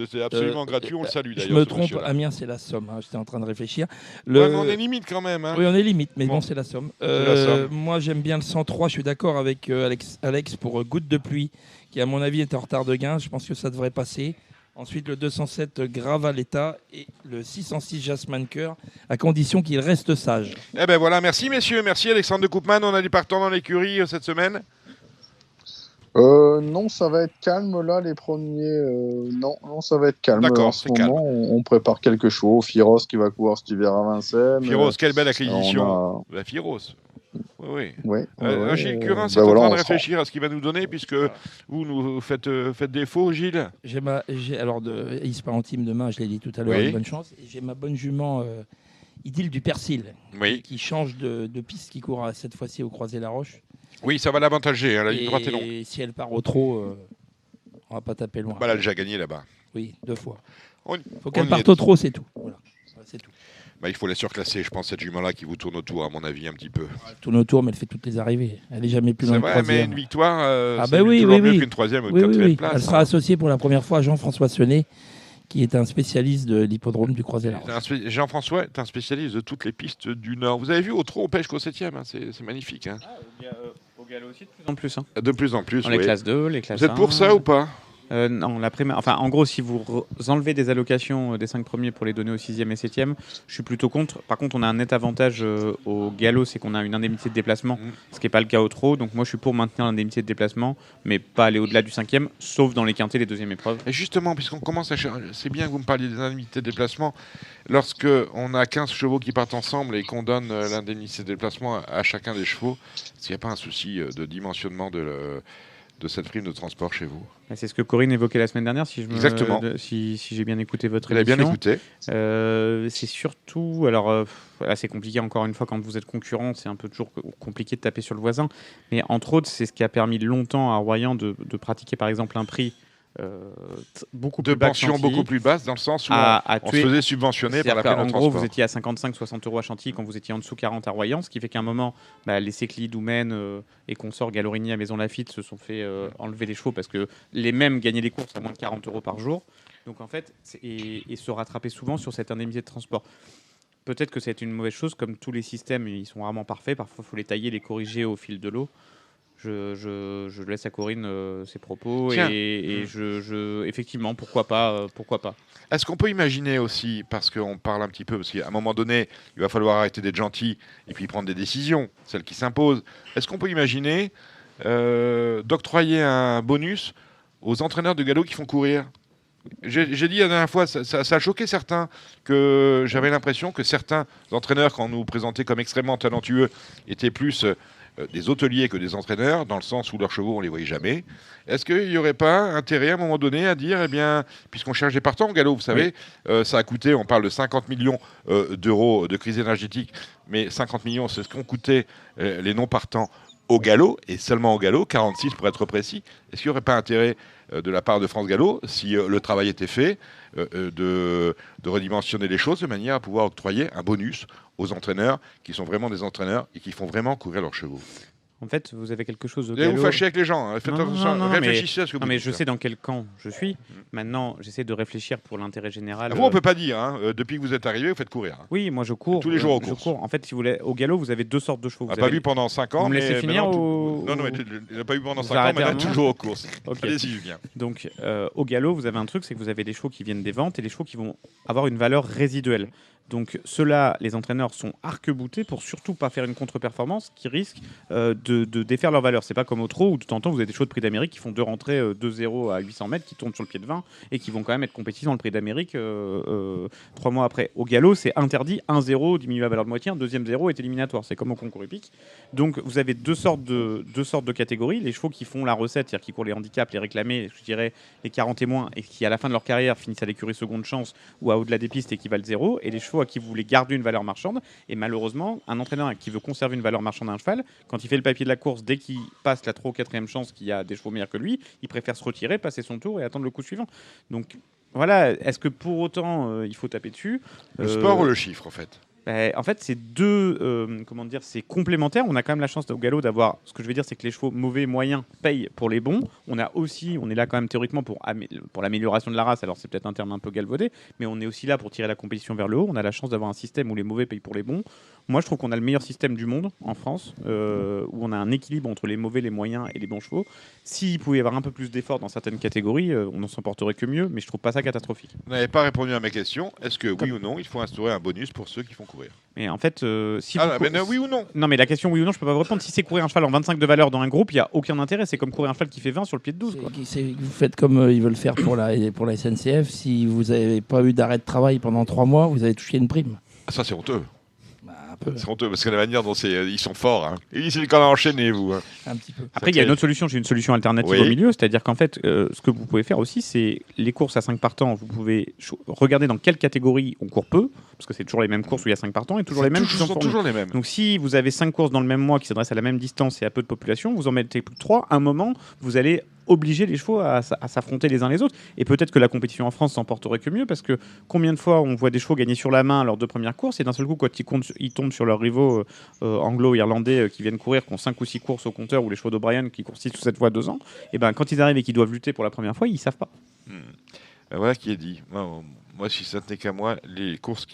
C'est absolument gratuit, on le salue d'ailleurs. Je me trompe, Amiens, c'est la Somme. J'étais en train de réfléchir. Ouais, mais on est limite quand même. Oui, on est limite, mais bon, c'est la Somme. Moi, j'aime bien le 103. Je suis d'accord avec Alex pour Goutte de pluie, qui, à mon avis, est en retard de gain. Je pense que ça devrait passer. Ensuite, le 207 Gravaletta et le 606 Jasmine Cœur, à condition qu'il reste sage. Eh ben voilà, merci messieurs, merci Alexandre de Koopman. On a du partant dans l'écurie cette semaine. Non, ça va être calme là, les premiers. Non, ça va être calme. D'accord, en ce moment, on prépare quelques chevaux. Firos qui va courir cet hiver à Vincennes. Firos, quelle belle acquisition. La Firos. Oui. Gilles Curin, c'est en train de réfléchir à ce qu'il va nous donner, puisque vous nous faites défaut, Gilles. Alors, Isparentime demain, je l'ai dit tout à l'heure, une bonne chance. Et j'ai ma bonne jument Idylle du Persil, qui change de piste, qui court cette fois-ci au Croisé-la-Roche. Oui, ça va l'avantager, la ligne droite est longue. Et si elle part au trot, on va pas taper loin. Elle a déjà gagné là-bas. Oui, 2 fois. faut qu'elle parte au trot, c'est tout. Voilà. C'est tout. Bah, il faut la surclasser, je pense, cette jument-là qui vous tourne autour, à mon avis, un petit peu. Elle tourne autour, mais elle fait toutes les arrivées. Elle n'est jamais plus dans le troisième. Mais une victoire, c'est toujours mieux qu'une troisième ou une quatrième place. Elle sera associée pour la première fois à Jean-François Sonnet, qui est un spécialiste de l'hippodrome du Croisé-Large. Jean-François est un spécialiste de toutes les pistes du Nord. Vous avez vu, au trot, on pêche qu'au 7e, c'est magnifique. Hein. Au galop aussi, de plus en plus. Hein. De plus en plus, dans les classes 2, les classes 1. Vous êtes pour ça ou pas? Non, la primaire. Enfin, en gros, si vous enlevez des allocations des 5 premiers pour les donner au 6e et 7e, je suis plutôt contre. Par contre, on a un net avantage au galop, c'est qu'on a une indemnité de déplacement, ce qui n'est pas le cas au trot. Donc, moi, je suis pour maintenir l'indemnité de déplacement, mais pas aller au-delà du 5e, sauf dans les quintés, les deuxièmes épreuves. Et justement, puisqu'on commence à chercher, c'est bien que vous me parliez des indemnités de déplacement. Lorsque on a 15 chevaux qui partent ensemble et qu'on donne l'indemnité de déplacement à chacun des chevaux, s'il n'y a pas un souci de dimensionnement de cette prime de transport chez vous? C'est ce que Corinne évoquait la semaine dernière, Exactement. Si j'ai bien écouté votre émission. Elle a bien écouté. C'est surtout, alors c'est compliqué encore une fois quand vous êtes concurrent, c'est un peu toujours compliqué de taper sur le voisin, mais entre autres c'est ce qui a permis longtemps à Royan de pratiquer par exemple un prix beaucoup plus bas beaucoup plus basse, dans le sens où on se faisait subventionner par la prime de transport. En gros, vous étiez à 55-60 euros à Chantilly quand vous étiez en dessous 40 à Royan, ce qui fait qu'à un moment, les Sécli, Doumen et consorts Galorigny à Maison Lafitte se sont fait enlever les chevaux parce que les mêmes gagnaient les courses à moins de 40 euros par jour. Donc en fait, et se rattraper souvent sur cette indemnité de transport. Peut-être que c'est une mauvaise chose, comme tous les systèmes, ils sont rarement parfaits. Parfois, il faut les tailler, les corriger au fil de l'eau. Je laisse à Corinne ses propos et effectivement, pourquoi pas. Est-ce qu'on peut imaginer aussi, parce qu'on parle un petit peu, parce qu'à un moment donné, il va falloir arrêter d'être gentil et puis prendre des décisions, celles qui s'imposent. Est-ce qu'on peut imaginer d'octroyer un bonus aux entraîneurs de galop qui font courir? J'ai dit la dernière fois, ça a choqué certains, que j'avais l'impression que certains entraîneurs, quand on nous présentait comme extrêmement talentueux, étaient plus des hôteliers que des entraîneurs, dans le sens où leurs chevaux, on les voyait jamais. Est-ce qu'il n'y aurait pas intérêt à un moment donné à dire, puisqu'on cherche des partants au galop, vous savez, ça a coûté, on parle de 50 millions d'euros de crise énergétique, mais 50 millions, c'est ce qu'ont coûté les non-partants au galop, et seulement au galop, 46 pour être précis. Est-ce qu'il n'y aurait pas intérêt de la part de France Gallo, si le travail était fait, de redimensionner les choses de manière à pouvoir octroyer un bonus aux entraîneurs qui sont vraiment des entraîneurs et qui font vraiment courir leurs chevaux? En fait, vous avez quelque chose au galop. Vous fâchez avec les gens. Hein. Réfléchissez à ce que vous dites. Je sais dans quel camp je suis. Maintenant, j'essaie de réfléchir pour l'intérêt général. Vous, on peut pas dire. Hein. Depuis que vous êtes arrivé, vous faites courir. Hein. Oui, moi je cours. Tous les jours au cours. En fait, si vous voulez, au galop, vous avez deux sortes de chevaux. On n'a pas vu pendant 5 ans. Vous me laissez finir ou... Non, mais il n'a pas eu pendant 5 ans, mais là, toujours aux courses. Okay. Allez-y, Julien. Donc, au galop, vous avez un truc, c'est que vous avez des chevaux qui viennent des ventes et des chevaux qui vont avoir une valeur résiduelle. Donc ceux-là, les entraîneurs sont arc-boutés pour surtout pas faire une contre-performance qui risque de défaire leur valeur. C'est pas comme au trot où de temps en temps vous avez des chevaux de prix d'Amérique qui font 2 rentrées 2-0 à 800 mètres, qui tournent sur le pied de 20 et qui vont quand même être compétitifs dans le prix d'Amérique 3 mois après. Au galop, c'est interdit, 1-0 diminue la valeur de moitié, un deuxième 0 est éliminatoire. C'est comme au concours hippique. Donc vous avez deux sortes de catégories. Les chevaux qui font la recette, c'est-à-dire qui courent les handicaps, les réclamés, je dirais les 40 et moins, et qui à la fin de leur carrière finissent à l'écurie seconde chance ou à au-delà des pistes et qui valent 0, et les chevaux à qui vous voulez garder une valeur marchande. Et malheureusement, un entraîneur qui veut conserver une valeur marchande à un cheval, quand il fait le papier de la course, dès qu'il passe la 3 ou 4e chance, qu'il y a des chevaux meilleurs que lui, il préfère se retirer, passer son tour et attendre le coup suivant. Donc voilà, est-ce que pour autant il faut taper dessus? Le sport ou le chiffre en fait? En fait, c'est c'est complémentaire. On a quand même la chance au galop d'avoir, ce que je veux dire, c'est que les chevaux mauvais, moyens payent pour les bons. On est là quand même théoriquement pour l'amélioration de la race. Alors c'est peut-être un terme un peu galvaudé, mais on est aussi là pour tirer la compétition vers le haut. On a la chance d'avoir un système où les mauvais payent pour les bons. Moi, je trouve qu'on a le meilleur système du monde en France, où on a un équilibre entre les mauvais, les moyens et les bons chevaux. S'il pouvait y avoir un peu plus d'efforts dans certaines catégories, on n'en s'en porterait que mieux, mais je trouve pas ça catastrophique. Vous n'avez pas répondu à ma question. Est-ce que oui ou non, il faut instaurer un bonus pour ceux qui font courir? Mais en fait, oui ou non? Non, mais la question oui ou non, je peux pas vous répondre. Si c'est courir un cheval en 25 de valeur dans un groupe, il y a aucun intérêt. C'est comme courir un cheval qui fait 20 sur le pied de 12. Quoi. Vous faites comme ils veulent faire pour la SNCF. Si vous n'avez pas eu d'arrêt de travail pendant 3 mois, vous avez touché une prime. Ça, c'est honteux. C'est honteux parce que la manière dont ils sont forts. Hein. Et c'est quand même enchaîné, vous. Hein. Un petit peu. Après, il y a une autre solution. J'ai une solution alternative au milieu. C'est-à-dire qu'en fait, ce que vous pouvez faire aussi, c'est les courses à 5 partants. Vous pouvez regarder dans quelle catégorie on court peu. Parce que c'est toujours les mêmes courses où il y a 5 partants et toujours les mêmes. Toujours les mêmes. Donc si vous avez 5 courses dans le même mois qui s'adressent à la même distance et à peu de population, vous en mettez plus que 3. À un moment, vous allez obliger les chevaux à s'affronter les uns les autres. Et peut-être que la compétition en France s'en porterait que mieux, parce que combien de fois on voit des chevaux gagner sur la main lors de premières courses, et d'un seul coup, quand ils tombent sur leurs rivaux anglo-irlandais qui viennent courir, qui ont 5 ou 6 courses au compteur, ou les chevaux d'O'Brien qui courent 6 ou 7 fois 2 ans, et ben quand ils arrivent et qu'ils doivent lutter pour la première fois, ils savent pas. Voilà qui est dit. Moi, si ça tenait qu'à moi, les courses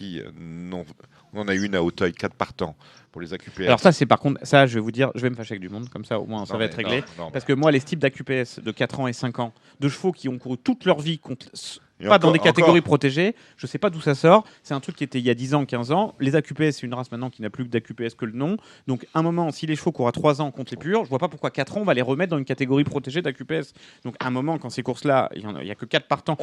on en a une à Auteuil, 4 partants pour les AQPS. Alors ça, c'est par contre, ça, je vais vous dire, je vais me fâcher avec du monde, comme ça au moins ça va être réglé. Parce que moi, les types d'AQPS de 4 ans et 5 ans, de chevaux qui ont couru toute leur vie contre... dans des catégories protégées, je sais pas d'où ça sort. C'est un truc qui était il y a 10 ans, 15 ans. Les AQPS, c'est une race maintenant qui n'a plus d'AQPS que le nom. Donc, à un moment, si les chevaux courent à 3 ans contre les purs, je vois pas pourquoi 4 ans, on va les remettre dans une catégorie protégée d'AQPS. Donc, à un moment, quand ces courses-là, il y a que 4 partants.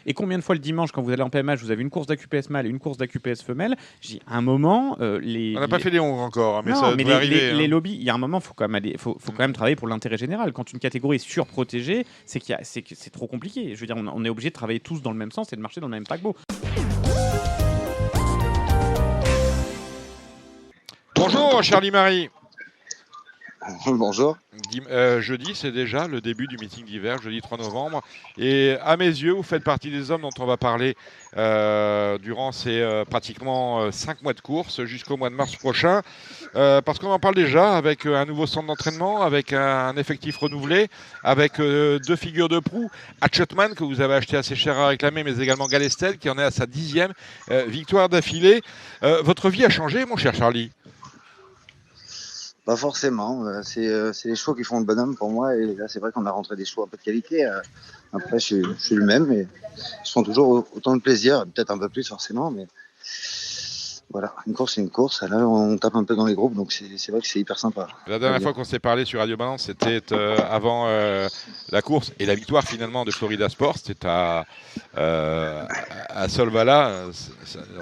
Et combien de fois le dimanche, quand vous allez en PMH, vous avez une course d'AQPS mâle et une course d'AQPS femelle, j'ai à un moment, on n'a pas fait les ongles encore, mais ça devrait arriver. Les lobbies, il y a un moment, faut quand même travailler pour l'intérêt général. Quand une catégorie est surprotégée, c'est que c'est trop compliqué. Je veux dire, on est obligé de travailler tous dans le même sens et de marcher dans le même paquebot. Bonjour Charlie Marie. Bonjour. Jeudi, c'est déjà le début du meeting d'hiver, jeudi 3 novembre. Et à mes yeux, vous faites partie des hommes dont on va parler durant ces pratiquement 5 mois de course jusqu'au mois de mars prochain. Parce qu'on en parle déjà avec un nouveau centre d'entraînement, avec un effectif renouvelé, avec 2 figures de proue. Hatchetman, que vous avez acheté assez cher à réclamer, mais également Galestel, qui en est à sa 10e victoire d'affilée. Votre vie a changé, mon cher Charlie? Pas forcément. C'est les chevaux qui font le bonhomme pour moi. Et là, c'est vrai qu'on a rentré des chevaux un peu de qualité. Après, je suis le même. Mais ils font toujours autant de plaisir. Peut-être un peu plus forcément. Mais voilà, une course, c'est une course. Là, on tape un peu dans les groupes. Donc, c'est vrai que c'est hyper sympa. La dernière fois qu'on s'est parlé sur Radio Balance, c'était avant la course et la victoire finalement de Florida Sport. C'était à Solvala.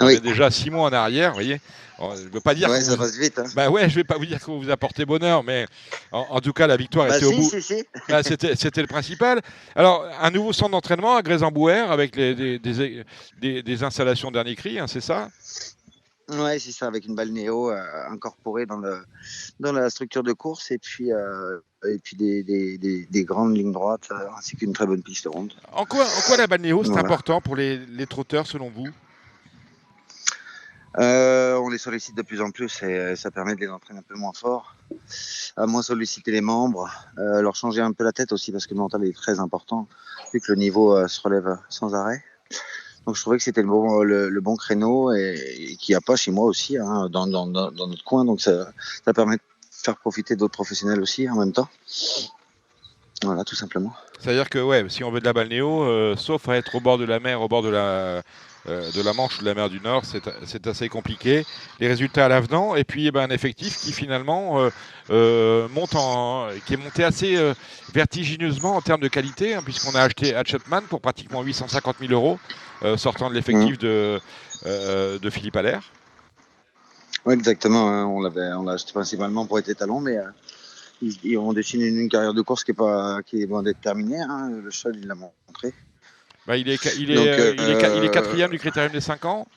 On est déjà 6 mois en arrière, vous voyez. Je veux pas dire ça passe vite. Hein. Bah ouais, je vais pas vous dire que vous apportez bonheur, mais en tout cas la victoire était au bout. Si. Là, c'était le principal. Alors un nouveau centre d'entraînement à Grésambouère avec des installations dernier cri, hein, c'est ça? Ouais, c'est ça, avec une balnéo incorporée dans la structure de course et puis des grandes lignes droites ainsi qu'une très bonne piste ronde. En quoi la balnéo c'est important pour les trotteurs selon vous? On les sollicite de plus en plus et ça permet de les entraîner un peu moins fort, à moins solliciter les membres, leur changer un peu la tête aussi parce que le mental est très important vu que le niveau se relève sans arrêt. Donc je trouvais que c'était le bon créneau et qu'il n'y a pas chez moi aussi hein, dans notre coin. Donc ça permet de faire profiter d'autres professionnels aussi en même temps. Voilà, tout simplement. C'est-à-dire que si on veut de la balnéo, sauf à être au bord de la mer, au bord de la Manche ou de la mer du Nord, c'est assez compliqué. Les résultats à l'avenant, et puis un effectif qui finalement qui est monté assez vertigineusement en termes de qualité, hein, puisqu'on a acheté Hatchetman pour pratiquement 850 000 €, sortant de l'effectif de Philippe Allaire. Oui, exactement. Hein, on l'a acheté principalement pour être étalon, mais on dessine une carrière de course qui est loin d'être terminée. Hein. Le cheval, il l'a montré. Il est 4e du critérium des 5 ans.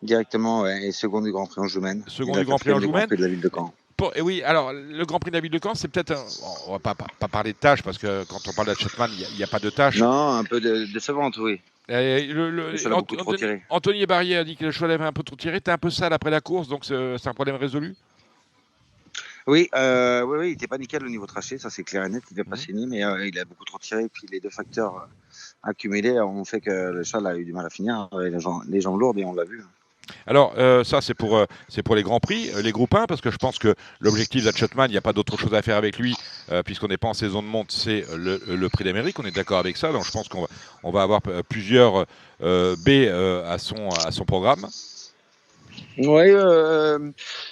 Directement, ouais, et second du Grand Prix en Joumène. Second du Grand Prix en Joumène. De la ville de Caen. Oui, alors le Grand Prix de la ville de Caen, c'est peut-être on va pas parler de tâches parce que quand on parle d'Hatchetman, il n'y a pas de tâches. Non, un peu décevante, oui. Anthony Barrier a dit que le cheval avait un peu trop tiré. T'es un peu sale après la course, donc c'est un problème résolu. Oui, il n'était pas nickel au niveau tracé, ça c'est clair et net, il devait pas saigner, mais il a beaucoup trop tiré, et puis les 2 facteurs accumulés ont fait que le cheval a eu du mal à finir, les jambes lourdes, et on l'a vu. Alors ça c'est pour les grands prix, les groupes 1, parce que je pense que l'objectif d'Hatchetman, il n'y a pas d'autre chose à faire avec lui, puisqu'on n'est pas en saison de monte, c'est le prix d'Amérique, on est d'accord avec ça, donc je pense qu'on va avoir plusieurs B à son programme. Oui,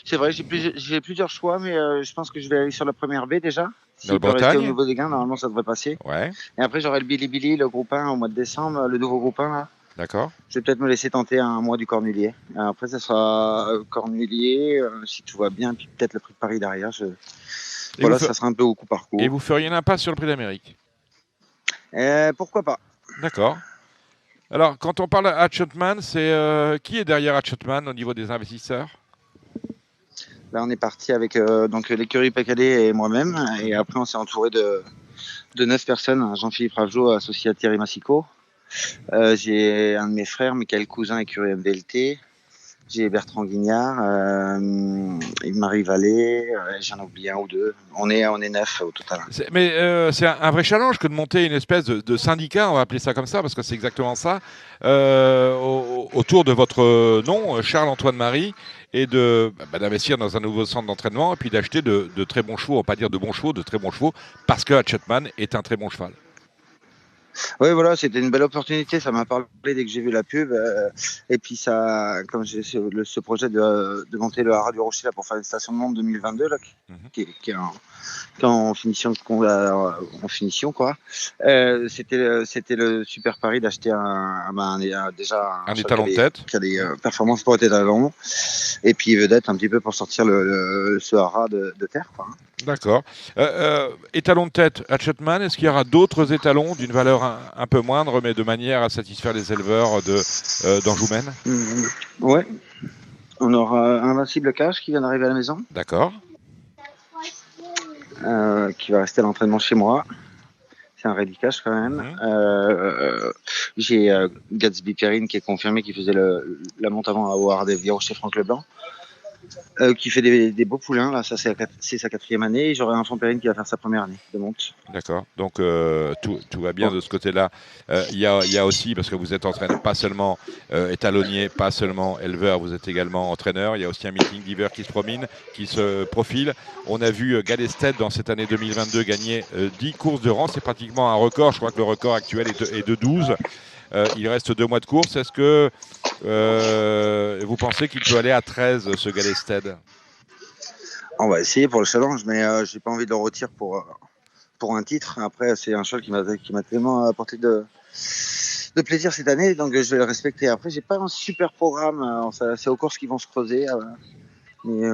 c'est vrai, j'ai plusieurs choix, mais je pense que je vais aller sur la première B déjà. Si le Bretagne. Au niveau des gains, normalement ça devrait passer. Ouais. Et après j'aurai le Billy, le groupe 1 au mois de décembre, le nouveau groupe 1 là. D'accord. Je vais peut-être me laisser tenter un mois du Cornulier. Après ça sera Cornulier, si tout va bien, puis peut-être le prix de Paris derrière. Ça sera un peu au coup par coup. Et vous feriez une impasse sur le prix d'Amérique? Pourquoi pas. D'accord. Alors, quand on parle Hatchetman, c'est qui est derrière Hatchetman au niveau des investisseurs? Là, on est parti avec donc l'écurie Pacalé et moi-même, et après on s'est entouré de 9 personnes. Jean-Philippe Ravgeot, associé à Thierry Massico. J'ai un de mes frères, Michael Cousin, écurie MVLT. J'ai Bertrand Guignard, Marie Vallée, j'en ai oublié un ou deux. On est 9 au total. Mais c'est un vrai challenge que de monter une espèce de syndicat, on va appeler ça comme ça, parce que c'est exactement ça, autour de votre nom, Charles-Antoine Marie, et d'investir dans un nouveau centre d'entraînement, et puis d'acheter de très bons chevaux, on va pas dire de bons chevaux, de très bons chevaux, parce que Hatchetman est un très bon cheval. Oui, voilà, c'était une belle opportunité. Ça m'a parlé dès que j'ai vu la pub. Et puis, ça, comme j'ai ce projet de monter le Haras du Rocher là, pour faire une station de monde 2022, là, qui est en finition, quoi. C'était le super pari d'acheter déjà un étalon de tête. Qui a des performances pour être étalon. Et puis, vedette un petit peu pour sortir ce Haras de terre, quoi. D'accord. Étalon de tête, Hatchetman, est-ce qu'il y aura d'autres étalons d'une valeur un peu moindre, mais de manière à satisfaire les éleveurs d'Anjoumen? Ouais. On aura Invincible Cash qui vient d'arriver à la maison. D'accord. Qui va rester à l'entraînement chez moi. C'est un ready cash quand même. J'ai Gatsby Perrine qui est confirmé, qui faisait la monte avant à Howard des Viros chez Franck Leblanc. Qui fait des beaux poulains, là, ça c'est sa 4e année, et j'aurai un Franck Perrine qui va faire sa première année de monte. D'accord, donc tout va bien de ce côté-là. Il y a aussi, parce que vous êtes entraîneur, pas seulement étalonnier, pas seulement éleveur, vous êtes également entraîneur, il y a aussi un meeting d'hiver qui se profile. On a vu Galested dans cette année 2022 gagner 10 courses de rang, c'est pratiquement un record, je crois que le record actuel est de 12. Il reste 2 mois de course. Est-ce que vous pensez qu'il peut aller à 13, ce Galested? On va essayer pour le challenge, mais j'ai pas envie de le retirer pour un titre. Après, c'est un cheval qui m'a tellement apporté de plaisir cette année, donc je vais le respecter. Après, j'ai pas un super programme. C'est aux courses qui vont se creuser. Mais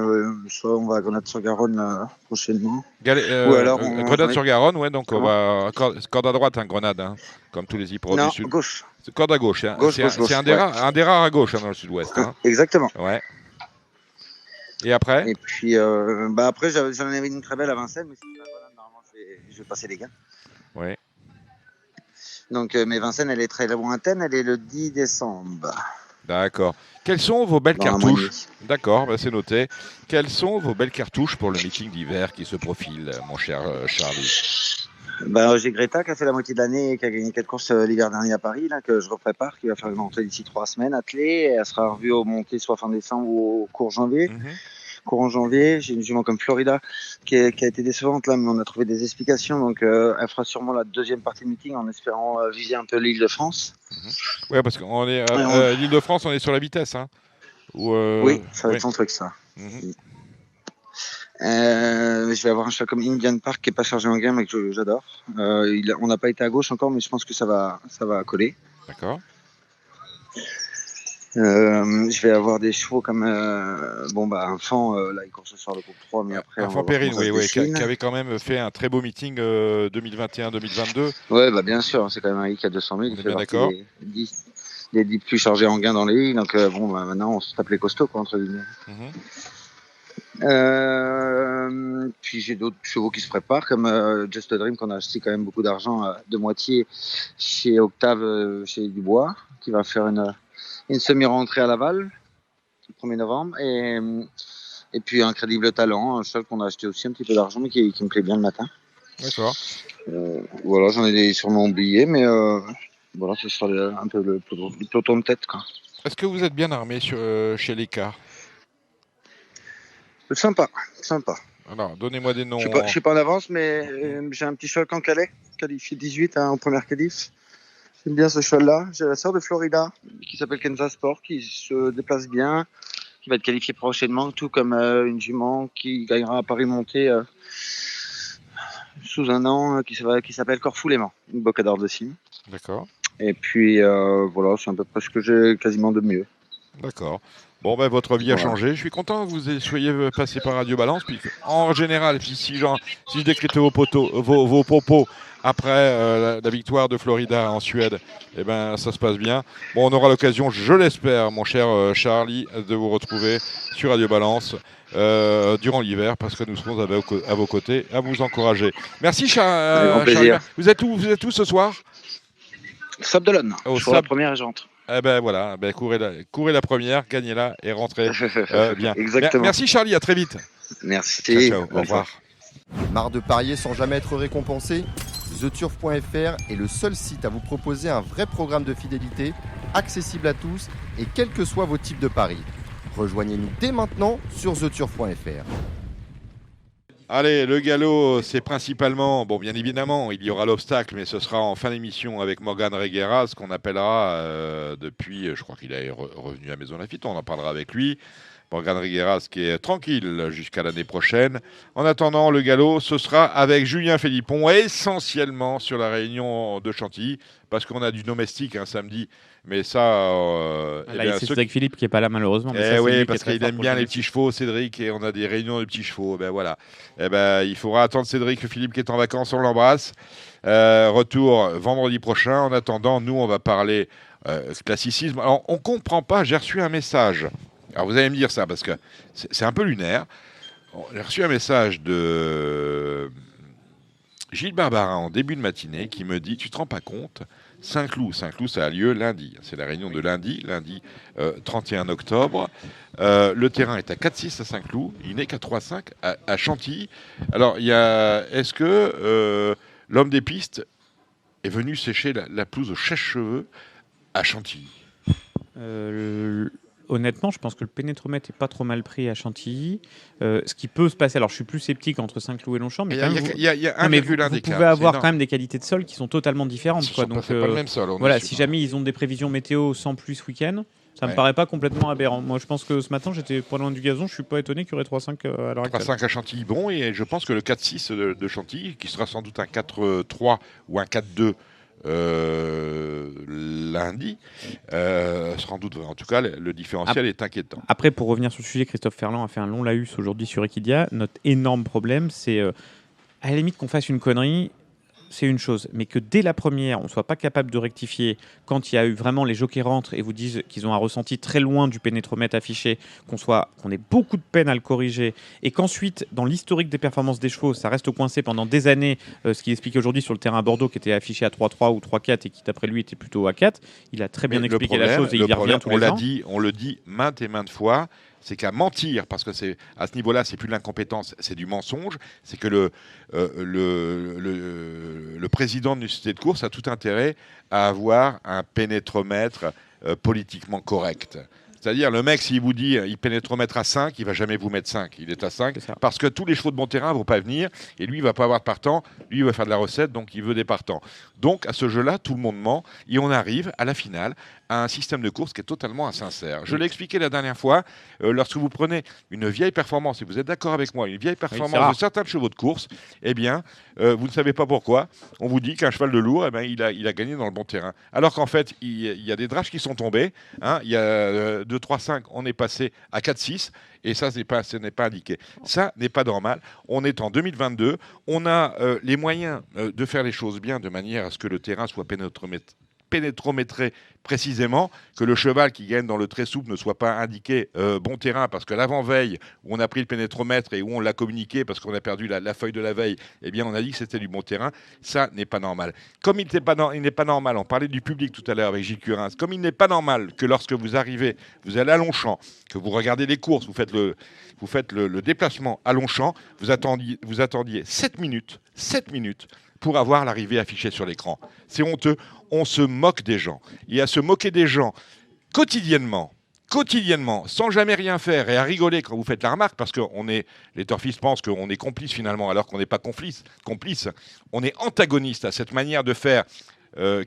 soit on va à Grenade-sur-Garonne prochainement. Ou alors Grenade-sur-Garonne, ouais, donc on va corde à droite, Grenade, hein, comme tous les hippos du sud. Gauche. Corde à gauche, hein. Gauche, c'est un des rares à gauche, hein, dans le sud-ouest. Hein. Exactement. Ouais. Et après? Et puis après, j'en avais une très belle à Vincennes, mais normalement je vais passer les gains. Ouais. Donc mais Vincennes, elle est très lointaine, elle est le 10 décembre. D'accord. Quelles sont vos belles cartouches? D'accord, c'est noté. Quelles sont vos belles cartouches pour le meeting d'hiver qui se profile, mon cher Charlie? J'ai Greta qui a fait la moitié de l'année et qui a gagné 4 courses l'hiver dernier à Paris, là, que je reprépare, qui va faire une montée d'ici 3 semaines attelée. Elle sera revue aux montées soit fin décembre ou au cours janvier. Courant janvier, j'ai une jument comme Florida qui a été décevante là, mais on a trouvé des explications, donc elle fera sûrement la deuxième partie de meeting en espérant viser un peu l'Île-de-France. Oui, parce qu'on est l'Île-de-France, on est sur la vitesse, hein. Oui, ça va être son truc, ça. Je vais avoir un cheval comme Indian Park qui est pas chargé en gain, mais que j'adore. On n'a pas été à gauche encore, mais je pense que ça va coller. D'accord. Je vais avoir des chevaux comme Enfant, là il court ce soir le groupe 3, mais après Enfant Perrine, qui avait quand même fait un très beau meeting 2021-2022. Ouais, bien sûr, c'est quand même un IC à 200 000, il fait d'accord. Des 10 plus chargés en gain dans les lignes, donc maintenant on se tape les costauds, quoi, entre guillemets. Puis j'ai d'autres chevaux qui se préparent, comme Just a Dream, qu'on a acheté quand même beaucoup d'argent de moitié chez Octave, chez Dubois, qui va faire une semi-rentrée à Laval le 1er novembre, et puis Incrédible Talent, un cheval qu'on a acheté aussi un petit peu d'argent, mais qui me plaît bien le matin. D'accord. Voilà, j'en ai sûrement oublié, mais voilà, ce sera un peu le peloton de tête, quoi. Est-ce que vous êtes bien armé chez l'Écart? Sympa. Alors, donnez-moi des noms. Je suis pas en avance, mais j'ai un petit cheval Cancalais, qualifié 18 en première qualif. J'aime bien ce cheval-là. J'ai la sœur de Florida, qui s'appelle Kenza Sport, qui se déplace bien, qui va être qualifiée prochainement, tout comme une jument qui gagnera à Paris montée sous un an, qui s'appelle Corfou-Léman, une bocador de cime. D'accord. Et puis voilà, c'est à peu près ce que j'ai quasiment de mieux. D'accord. Bon, ben, votre vie a changé. Je suis content que vous soyez passé par Radio Balance. Puis, en général, si je décrypte vos propos après la victoire de Florida en Suède, eh ben, ça se passe bien. Bon, on aura l'occasion, je l'espère, mon cher Charlie, de vous retrouver sur Radio Balance durant l'hiver, parce que nous serons à vos côtés, à vous encourager. Merci, Charlie. Vous êtes où ce soir? Sable d'Olonne. Je fais la première et je rentre. Eh ben voilà, courez la première, gagnez-la et rentrez bien. Exactement. Merci Charlie, à très vite. Merci. Ciao, au revoir. Marre de parier sans jamais être récompensé? TheTurf.fr est le seul site à vous proposer un vrai programme de fidélité, accessible à tous et quels que soient vos types de paris. Rejoignez-nous dès maintenant sur TheTurf.fr. Allez, le galop, c'est principalement, bon, bien évidemment, il y aura l'obstacle, mais ce sera en fin d'émission avec Morgan Regueras, qu'on appellera depuis, je crois qu'il est revenu à Maison Lafitte, on en parlera avec lui. Morgan Regueras qui est tranquille jusqu'à l'année prochaine. En attendant, le galop, ce sera avec Julien Philippon, essentiellement sur la réunion de Chantilly, parce qu'on a du domestique samedi. Mais ça... là, c'est Cédric Philippe qui n'est pas là, malheureusement. Mais oui, parce qu'il aime bien les petits chevaux, Cédric, et on a des réunions de petits chevaux. Ben voilà. Il faudra attendre Cédric Philippe qui est en vacances, on l'embrasse. Retour vendredi prochain. En attendant, nous, on va parler classicisme. Alors, on ne comprend pas, j'ai reçu un message. Alors vous allez me dire ça, parce que c'est un peu lunaire. J'ai reçu un message de Gilles Barbarin en début de matinée qui me dit, tu te rends pas compte, Saint-Cloud, ça a lieu lundi. C'est la réunion de lundi 31 octobre. Le terrain est à 4-6 à Saint-Cloud, il n'est qu'à 3-5 à Chantilly. Alors, est-ce que l'homme des pistes est venu sécher la pelouse au sèche-cheveux à Chantilly? Honnêtement, je pense que le pénétromètre n'est pas trop mal pris à Chantilly. Ce qui peut se passer, alors je suis plus sceptique entre Saint-Cloud et Longchamp, mais il y a 1,1 vous pouvez avoir quand même des qualités de sol qui sont totalement différentes. Donc, pas le même sol, voilà, si jamais ils ont des prévisions météo sans pluie ce week-end, ça me paraît pas complètement aberrant. Moi, je pense que ce matin, j'étais pas loin du gazon. Je suis pas étonné qu'il y aurait 3-5 à l'heure actuelle. 3-5 à Chantilly, bon, et je pense que le 4-6 de Chantilly, qui sera sans doute un 4-3 ou un 4-2 lundi, sans doute vrai. En tout cas, le différentiel est inquiétant. Après, pour revenir sur le sujet, Christophe Ferland a fait un long laïus aujourd'hui sur Equidia. Notre énorme problème, c'est à la limite qu'on fasse une connerie, c'est une chose, mais que dès la première, on ne soit pas capable de rectifier quand il y a eu vraiment les jockeys rentrent et vous disent qu'ils ont un ressenti très loin du pénétromètre affiché, qu'on ait beaucoup de peine à le corriger, et qu'ensuite, dans l'historique des performances des chevaux, ça reste coincé pendant des années, ce qu'il explique aujourd'hui sur le terrain à Bordeaux, qui était affiché à 3-3 ou 3-4 et qui, d'après lui, était plutôt à 4. Il a très bien expliqué la chose et il y revient tous les ans. On le dit maintes et maintes fois, c'est qu'à mentir, parce que à ce niveau-là, c'est plus de l'incompétence, c'est du mensonge, c'est que le président d'une société de course a tout intérêt à avoir un pénétromètre politiquement correct. C'est-à-dire, le mec, s'il vous dit il pénétromètre à 5, il ne va jamais vous mettre 5. Il est à 5 parce que tous les chevaux de bon terrain ne vont pas venir et lui, il ne va pas avoir de partant. Lui, il va faire de la recette, donc il veut des partants. Donc, à ce jeu-là, tout le monde ment et on arrive à la finale à un système de course qui est totalement insincère. Je l'ai expliqué la dernière fois, lorsque vous prenez une vieille performance, et vous êtes d'accord avec moi, une vieille performance de certains chevaux de course, eh bien, vous ne savez pas pourquoi, on vous dit qu'un cheval de lourd, eh bien, il a gagné dans le bon terrain. Alors qu'en fait, il y a des draches qui sont tombés, il y a 2-3-5, on est passé à 4-6, et ça, ce n'est pas indiqué. Ça n'est pas normal. On est en 2022, on a les moyens de faire les choses bien de manière à ce que le terrain soit pénétrométré précisément, que le cheval qui gagne dans le très souple ne soit pas indiqué bon terrain, parce que l'avant-veille, où on a pris le pénétromètre et où on l'a communiqué parce qu'on a perdu la feuille de la veille, eh bien on a dit que c'était du bon terrain. Ça n'est pas normal. Comme il n'est pas normal, on parlait du public tout à l'heure avec Gilles Curins, comme il n'est pas normal que lorsque vous arrivez, vous allez à Longchamp, que vous regardez les courses, vous faites le déplacement à Longchamp, vous attendiez 7 minutes pour avoir l'arrivée affichée sur l'écran. C'est honteux. On se moque des gens. Et à se moquer des gens quotidiennement, sans jamais rien faire et à rigoler quand vous faites la remarque, parce que les turfistes pensent qu'on est complice finalement, alors qu'on n'est pas complice. On est antagoniste à cette manière de faire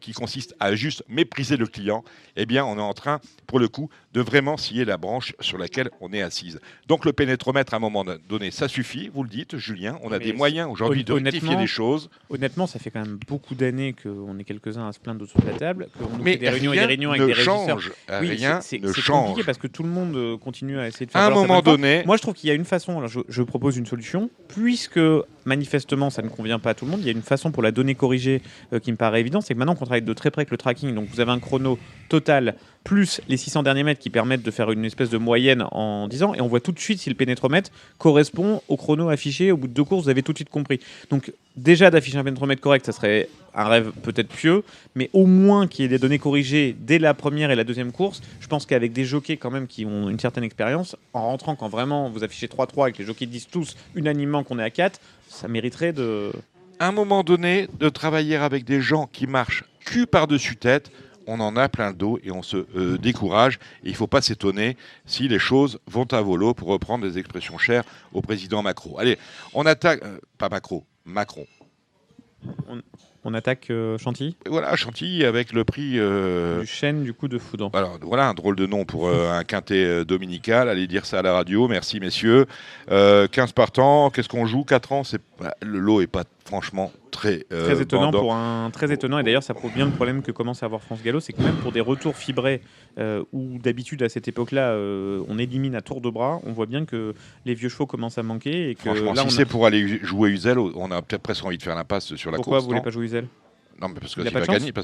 qui consiste à juste mépriser le client, eh bien, on est en train, pour le coup, de vraiment scier la branche sur laquelle on est assise. Donc, le pénétromètre, à un moment donné, ça suffit, vous le dites, Julien. On a des moyens aujourd'hui de rectifier les choses. Honnêtement, ça fait quand même beaucoup d'années qu'on est quelques-uns à se plaindre autour de la table, qu'on nous fait des réunions avec des régisseurs. Rien c'est ne change. compliqué parce que tout le monde continue à essayer de faire à un moment donné. Moi, je trouve qu'il y a une façon. Alors, je propose une solution, puisque manifestement, ça ne convient pas à tout le monde. Il y a une façon pour la donnée corrigée qui me paraît évidente, c'est que maintenant qu'on travaille de très près avec le tracking, donc vous avez un chrono total plus les 600 derniers mètres qui permettent de faire une espèce de moyenne en 10 ans, et on voit tout de suite si le pénétromètre correspond au chrono affiché au bout de 2 courses, vous avez tout de suite compris. Donc déjà d'afficher un pénétromètre correct, ça serait un rêve peut-être pieux, mais au moins qu'il y ait des données corrigées dès la première et la deuxième course. Je pense qu'avec des jockeys quand même qui ont une certaine expérience, en rentrant quand vraiment vous affichez 3-3 et que les jockeys disent tous unanimement qu'on est à 4, ça mériterait de... À un moment donné, de travailler avec des gens qui marchent cul par-dessus tête, on en a plein le dos et on se décourage. Et il ne faut pas s'étonner si les choses vont à volo, pour reprendre des expressions chères au président Macron. Allez, on attaque... pas Macron. On attaque Chantilly. Voilà, Chantilly avec le prix... du chêne du coup de foudre. Alors, voilà un drôle de nom pour un quintet dominical. Allez dire ça à la radio, merci messieurs. 15 partants, qu'est-ce qu'on joue 4 ans, le lot n'est pas franchement très étonnant bandant. très étonnant, et d'ailleurs ça prouve bien le problème que commence à avoir France Gallo, c'est que même pour des retours fibrés où d'habitude à cette époque-là on élimine à tour de bras, on voit bien que les vieux chevaux commencent à manquer et que franchement, là, si c'est pour aller jouer Uzel, on a peut-être presque envie de faire l'impasse sur la course. Pourquoi vous voulez pas jouer Uzel? Non, mais parce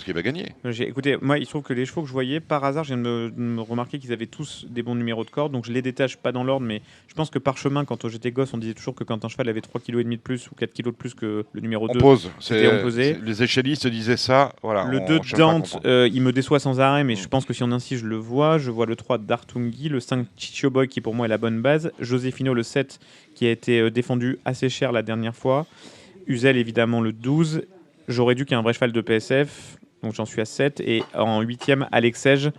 qu'il va gagner. Écoutez, moi, il se trouve que les chevaux que je voyais, par hasard, je viens de me remarquer qu'ils avaient tous des bons numéros de corde, donc je les détache pas dans l'ordre, mais je pense que par chemin, quand j'étais gosse, on disait toujours que quand un cheval avait 3,5 kg de plus ou 4 kg de plus que le numéro 2, c'était on posait. Les échellistes disaient ça. Voilà, le 2 de Dante, il me déçoit sans arrêt, mais je pense que si on insiste, je le vois. Je vois le 3 d'Artungi, le 5 Chicho Boy qui pour moi est la bonne base, Josefino le 7 qui a été défendu assez cher la dernière fois, Uzel évidemment le 12. J'aurais dû qu'il y ait un vrai cheval de PSF, donc j'en suis à 7. Et en 8e, Alexej,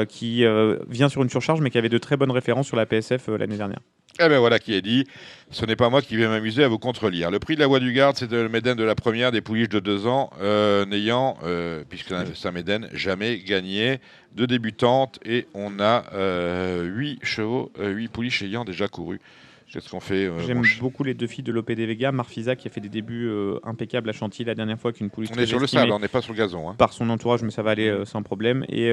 qui vient sur une surcharge, mais qui avait de très bonnes références sur la PSF l'année dernière. Eh bien voilà qui est dit. Ce n'est pas moi qui vais m'amuser à vous contrelire. Le prix de la Voie du Garde, c'est le Méden de la première des pouliches de 2 ans, n'ayant, puisque ça Méden, jamais gagné de débutante. Et on a 8 chevaux, 8 pouliches ayant déjà couru. Qu'est-ce qu'on fait J'aime beaucoup les 2 filles de l'OPD Vega. Marfisa qui a fait des débuts impeccables à Chantilly la dernière fois, qu'une pouliche. On est sur le sable, on n'est pas sur le gazon. Par son entourage, mais ça va aller sans problème. Et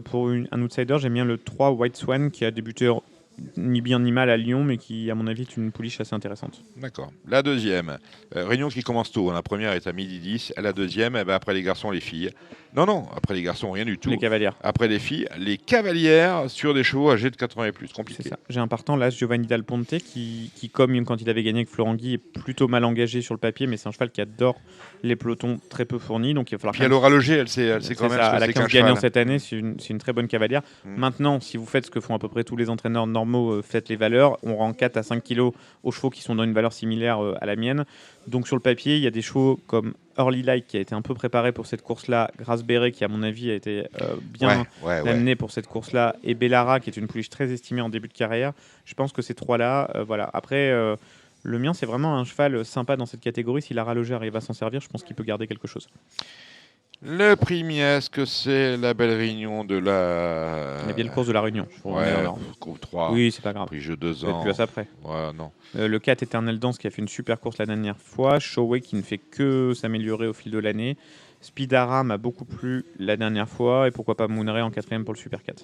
pour un outsider, j'aime bien le 3 White Swan qui a débuté ni bien ni mal à Lyon, mais qui, à mon avis, est une pouliche assez intéressante. D'accord. La deuxième, réunion qui commence tôt. La première est à 12h10. La deuxième, après les garçons, les filles. Non, après les garçons, rien du tout. Les cavalières. Après les filles, les cavalières sur des chevaux âgés de 80 et plus. Compliqué. C'est ça. J'ai un partant, là, Giovanni Dal Ponte, qui, comme quand il avait gagné avec Florent Guy, est plutôt mal engagé sur le papier, mais c'est un cheval qui adore les pelotons très peu fournis. Donc il va falloir. Puis elle aura logé, elle sait quand même. Elle a 15 gagnants cette année, c'est une très bonne cavalière. Maintenant, si vous faites ce que font à peu près tous les entraîneurs normaux, faites les valeurs. On rend 4 à 5 kilos aux chevaux qui sont dans une valeur similaire à la mienne. Donc sur le papier, il y a des chevaux comme Early Light qui a été un peu préparé pour cette course-là, Grace Beret qui à mon avis a été bien amené pour cette course-là, et Bellara qui est une pouliche très estimée en début de carrière. Je pense que ces trois-là, voilà. Après, le mien c'est vraiment un cheval sympa dans cette catégorie. Si Lara Loger arrive à s'en servir, je pense qu'il peut garder quelque chose. Le prix Miesque, c'est la belle réunion de la... La belle course de la Réunion. Cours 3. Oui, c'est pas grave. Prix jeu 2 ans. Plus à ça près. Ouais, non. Le 4 Eternal Dance qui a fait une super course la dernière fois. Showway qui ne fait que s'améliorer au fil de l'année. Speedara m'a beaucoup plu la dernière fois. Et pourquoi pas Moonray en 4e pour le Super 4.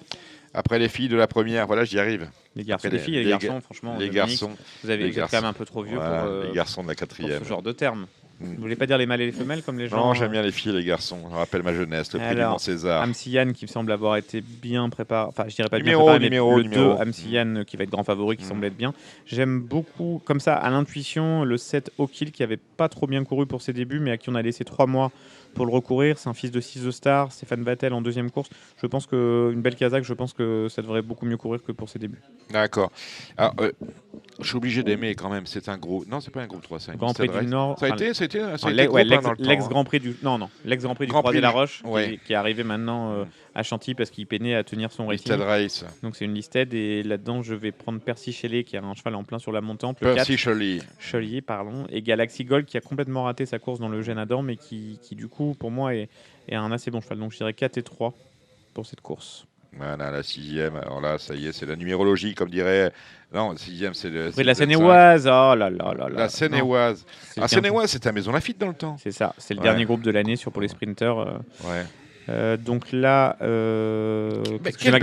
Après les filles de la première, voilà, j'y arrive. Les garçons, les filles et les garçons, franchement. Les garçons. Vous êtes quand même un peu trop vieux pour les garçons de la 4e. Pour ce genre de terme. Vous voulez pas dire les mâles et les femelles comme les gens? Non, j'aime bien les filles et les garçons. Ça me rappelle ma jeunesse, le prix du Mont César. Amsiyan qui me semble avoir été bien préparé. Enfin, je dirais pas numéro, bien préparé, mais le 2, Amsiyan qui va être grand favori, qui semble être bien. J'aime beaucoup, comme ça, à l'intuition, le 7 O'Kill qui avait pas trop bien couru pour ses débuts, mais à qui on a laissé 3 mois pour le recourir. C'est un fils de 6 Star, Stéphane Vattel en deuxième course. Je pense qu'une belle Kazakh, je pense que ça devrait beaucoup mieux courir que pour ses débuts. D'accord. Alors, Je suis obligé d'aimer quand même. C'est un gros. Non, c'est pas un groupe 3, c'est un Grand Prix du Nord. Ça a été l'ex-Grand Prix du. Non, l'ex-Grand Prix du Croisé-la-Roche qui est arrivé maintenant à Chantilly parce qu'il peinait à tenir son rating. Race. Donc c'est une listed et là-dedans je vais prendre Percy Shelley qui a un cheval en plein sur la montante. Percy Shelley. Pardon. Et Galaxy Gold qui a complètement raté sa course dans le Génador mais qui du coup pour moi est un assez bon cheval. Donc je dirais 4 et 3 pour cette course. Voilà, la 6e. Alors là, ça y est, c'est la numérologie, comme dirait. Non, 6e, c'est le. Après, la Seine-et-Oise. Oh là là là. La Seine-et-Oise. La Seine-et-Oise, c'était à Maison Lafitte dans le temps. C'est ça. C'est le dernier groupe de l'année pour les sprinters. Donc là,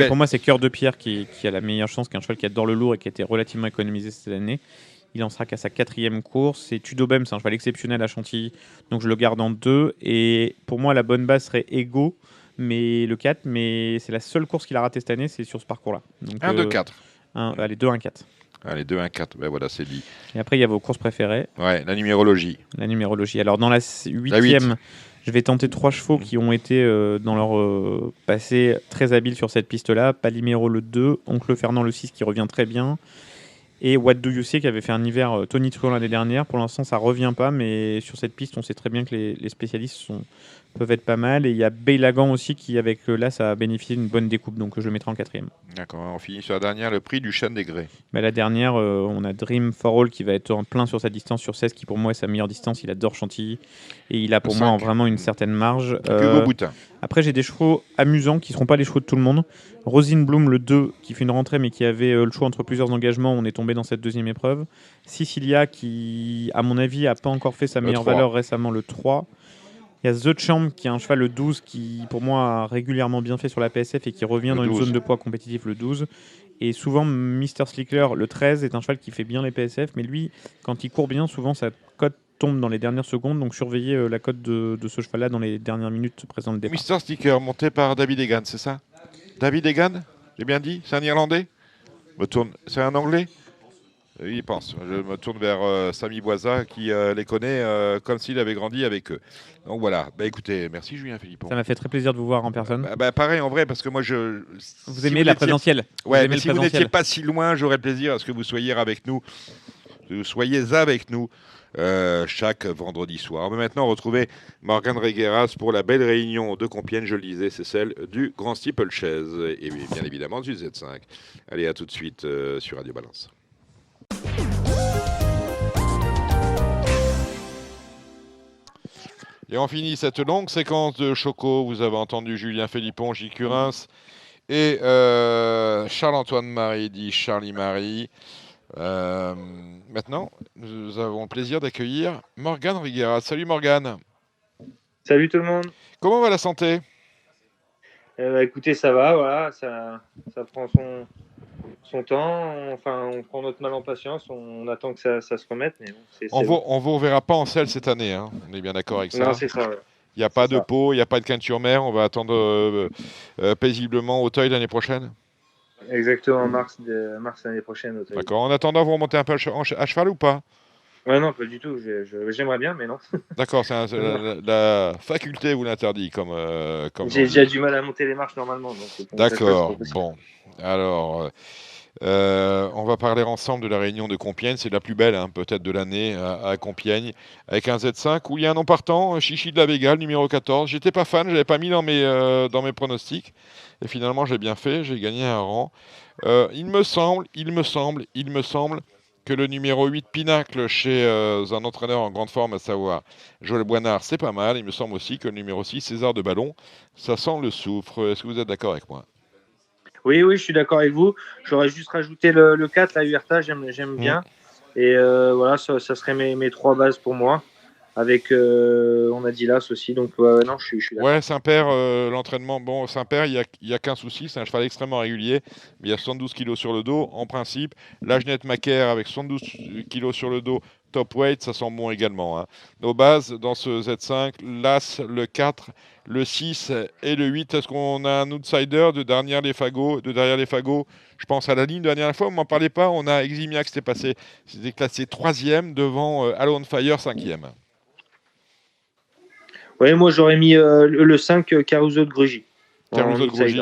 pour moi, c'est Cœur de Pierre qui a la meilleure chance, qui est un cheval qui adore le lourd et qui a été relativement économisé cette année. Il en sera qu'à sa 4e course. C'est Tudobem, c'est un cheval exceptionnel à Chantilly. Donc je le garde en 2. Et pour moi, la bonne base serait Ego. Mais le 4, mais c'est la seule course qu'il a ratée cette année, c'est sur ce parcours-là. 1, 2, 4. Allez, 2, 1, 4. Allez, 2, 1, 4. Ben voilà, c'est dit. Et après, il y a vos courses préférées. Ouais, la numérologie. Alors, dans la 8e, je vais tenter 3 chevaux qui ont été, dans leur passé, très habiles sur cette piste-là. Palimero le 2, Oncle Fernand le 6 qui revient très bien. Et What Do You Say qui avait fait un hiver Tony Truant l'année dernière. Pour l'instant, ça revient pas, mais sur cette piste, on sait très bien que les spécialistes peuvent être pas mal. Et il y a Beylagan aussi qui, avec là, ça a bénéficié d'une bonne découpe, donc je le mettrai en 4e. D'accord, on finit sur la dernière, le prix du Chêne des Grès. La dernière, on a Dream for All qui va être en plein sur sa distance sur 16, qui pour moi est sa meilleure distance. Il adore Chantilly et il a pour moi vraiment une certaine marge. Après, j'ai des chevaux amusants qui ne seront pas les chevaux de tout le monde. Rosine Bloom, le 2, qui fait une rentrée mais qui avait le choix entre plusieurs engagements. On est tombé dans cette 2e épreuve. Sicilia qui, à mon avis, n'a pas encore fait sa meilleure valeur récemment, le 3. Il y a The Champ qui est un cheval, le 12, qui pour moi a régulièrement bien fait sur la PSF et qui revient dans une zone de poids compétitif, le 12. Et souvent, Mr. Slickler, le 13, est un cheval qui fait bien les PSF, mais lui, quand il court bien, souvent sa cote tombe dans les dernières secondes, donc surveillez la cote de ce cheval-là dans les dernières minutes présentes le départ. Mr. Slicker, monté par David Egan, c'est ça? David Egan, j'ai bien dit? C'est un Irlandais? C'est un Anglais? Il pense. Je me tourne vers Samy Boisa qui les connaît comme s'il avait grandi avec eux. Donc voilà. Écoutez, merci Julien Philippon. Ça m'a fait très plaisir de vous voir en personne. Pareil en vrai parce que moi Vous aimez la présentielle. Ouais, mais si vous n'étiez pas si loin, j'aurais plaisir à ce que vous soyez avec nous. Chaque vendredi soir. Mais maintenant, retrouvez Morgane Regueras pour la belle réunion de Compiègne. Je le disais, c'est celle du Grand Steeplechase et bien évidemment du Z5. Allez, à tout de suite sur Radio Balance. Et on finit cette longue séquence de Choco. Vous avez entendu Julien Philippon, Gilles Curins et Charles-Antoine Marie, dit Charlie Marie. Maintenant, nous avons le plaisir d'accueillir Morgane Regueras. Salut Morgane. Salut tout le monde. Comment va la santé? Écoutez, ça va, voilà, ça prend son temps. Enfin, on prend notre mal en patience, on attend que ça se remette. Mais bon, on vous reverra pas en selle cette année, hein. On est bien d'accord avec ça. Non, c'est ça. Ouais. Il n'y a pas de pot, il n'y a pas de quinture-mère. On va attendre paisiblement Auteuil l'année prochaine. Exactement, mars l'année prochaine. Auteuil. D'accord. En attendant, vous remontez un peu à cheval ou pas? Ouais, non, pas du tout. J'aimerais bien, mais non. D'accord, la faculté vous l'interdit. Comme j'ai déjà du mal à monter les marches normalement. D'accord, bon. Alors, on va parler ensemble de la réunion de Compiègne. C'est la plus belle, hein, peut-être, de l'année à Compiègne, avec un Z5 où il y a un nom partant, Chichi de la Vega, numéro 14. J'étais pas fan, je l'avais pas mis dans mes pronostics. Et finalement, j'ai bien fait, j'ai gagné un rang. Il me semble que le numéro 8 Pinacle chez un entraîneur en grande forme, à savoir Joël Boinard, c'est pas mal. Il me semble aussi que le numéro 6 César de Ballon, ça sent le soufre. Est-ce que vous êtes d'accord avec moi? Oui, je suis d'accord avec vous. J'aurais juste rajouté le 4, la Huerta, j'aime bien. Et voilà, ça serait mes 3 bases pour moi. Avec, on a dit Las aussi, donc non, je suis d'accord. Ouais, Saint-Père, l'entraînement, bon, Saint-Père, il y a qu'un souci, c'est un cheval extrêmement régulier, mais il y a 72 kg sur le dos, en principe. La Genette Macaire avec 72 kg sur le dos, top weight, ça sent bon également. Hein. Nos bases dans ce Z5, l'As, le 4, le 6 et le 8. Est-ce qu'on a un outsider de derrière les fagots? Je pense à la ligne de la dernière fois, vous m'en parlez pas, on a Eximiac, c'était classé 3e devant Alone Fire 5e. Oui, moi j'aurais mis le 5 Caruso de Grugy. Caruso de Grugy.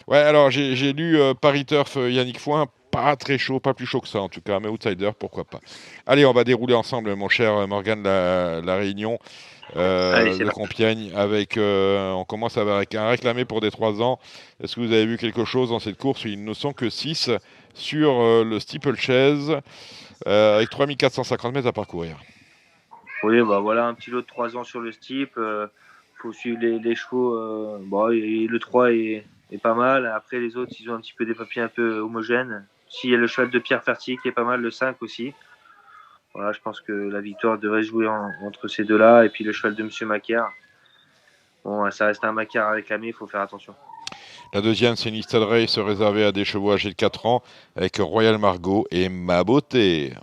Ouais, alors j'ai lu Paris Turf Yannick Foin, pas très chaud, pas plus chaud que ça en tout cas, mais outsider, pourquoi pas. Allez, on va dérouler ensemble, mon cher Morgane, la réunion de Compiègne. On commence avec un réclamé pour des 3 ans. Est-ce que vous avez vu quelque chose dans cette course? Il ne sont que 6 sur le steeplechase, avec 3450 mètres à parcourir. Oui, bah voilà, un petit lot de 3 ans sur le steep. Faut suivre les chevaux. Et le 3 est pas mal. Après, les autres, ils ont un petit peu des papiers un peu homogènes. S'il y a le cheval de Pierre Fertier qui est pas mal, le 5 aussi. Voilà, je pense que la victoire devrait jouer entre ces deux-là. Et puis le cheval de Monsieur Macaire. Bon, ça reste un Macaire à réclamer, il faut faire attention. La deuxième, c'est une listed race réservée à des chevaux âgés de 4 ans avec Royal Margot et Ma Beauté.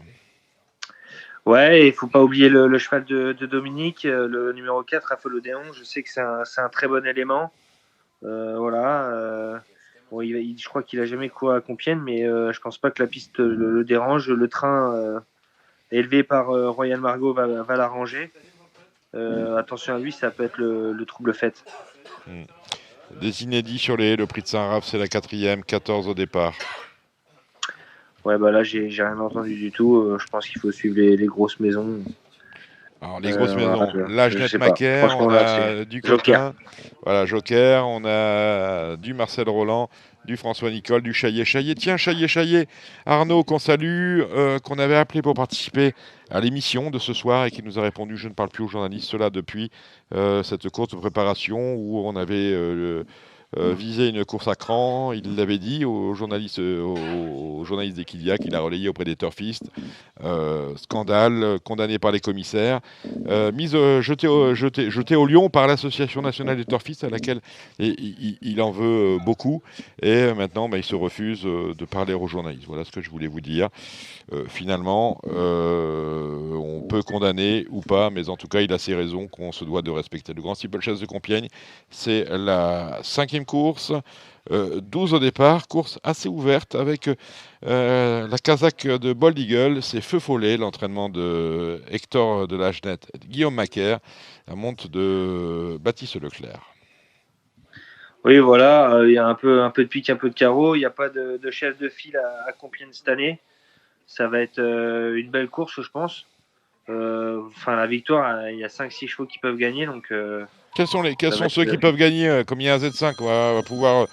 Ouais, il faut pas oublier le cheval de Dominique, le numéro 4, Raphaël Je sais que c'est un très bon élément. Voilà. Je crois qu'il a jamais couru à Compiègne, mais je pense pas que la piste le dérange. Le train élevé par Royal Margot va l'arranger. Attention à lui, ça peut être le trouble fait. Des inédits sur le prix de Saint-Raph, c'est la 4e, 14 au départ. Ouais, bah là, j'ai rien entendu du tout. Je pense qu'il faut suivre les grosses maisons. Alors, les grosses maisons, l'Agenette Macaire, on a du Coquin, voilà, Joker, on a du Marcel Roland, du François Nicole, du Chaillet. Tiens, Chaillet, Arnaud, qu'on salue, qu'on avait appelé pour participer à l'émission de ce soir et qui nous a répondu, je ne parle plus aux journalistes, cela depuis cette course de préparation où on avait visé une course à cran. Il l'avait dit aux journalistes d'Equidia qu'il a relayé auprès des turfistes. Scandale, condamné par les commissaires, jeté au lion par l'Association nationale des turfistes à laquelle il en veut beaucoup. Et maintenant, il se refuse de parler aux journalistes. Voilà ce que je voulais vous dire. Finalement, on peut condamner ou pas, mais en tout cas, il a ses raisons qu'on se doit de respecter. Le Grand Steeplechase de Compiègne, c'est la 5e course, 12 au départ, course assez ouverte avec la casaque de Bold Eagle, c'est Feu Follet, l'entraînement de Hector de l'Agenette, Guillaume Macaire, la monte de Baptiste Leclerc. Oui, voilà, il y a un peu de pique, un peu de carreau, il n'y a pas de chef de file à Compiègne cette année. Ça va être une belle course, je pense. La victoire, il y a 5-6 chevaux qui peuvent gagner, donc... Quels sont ceux qui peuvent gagner? Comme il y a un Z5, on va pouvoir...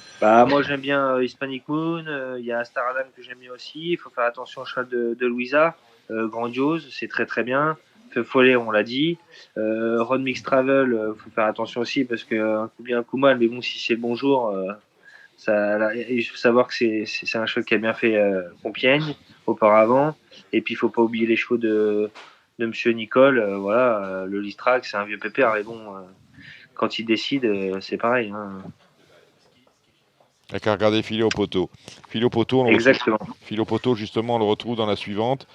Moi, j'aime bien Hispanic Moon. Il y a Star Adam que j'aime bien aussi. Il faut faire attention au cheval de Louisa. Grandiose, c'est très très bien. Feu Follet, on l'a dit. Ron Mix Travel, il faut faire attention aussi parce qu'un coup bien, un coup mal. Mais bon, si c'est le bon jour, il faut savoir que c'est un cheval qui a bien fait Compiègne auparavant. Et puis, il faut pas oublier les chevaux de Monsieur Nicole. Le Listrac, c'est un vieux pépère. Et bon... quand il décide, c'est pareil. Il n'y a qu'à regarder Filé au poteau. Exactement. Filé au poteau, justement, on le retrouve dans la suivante.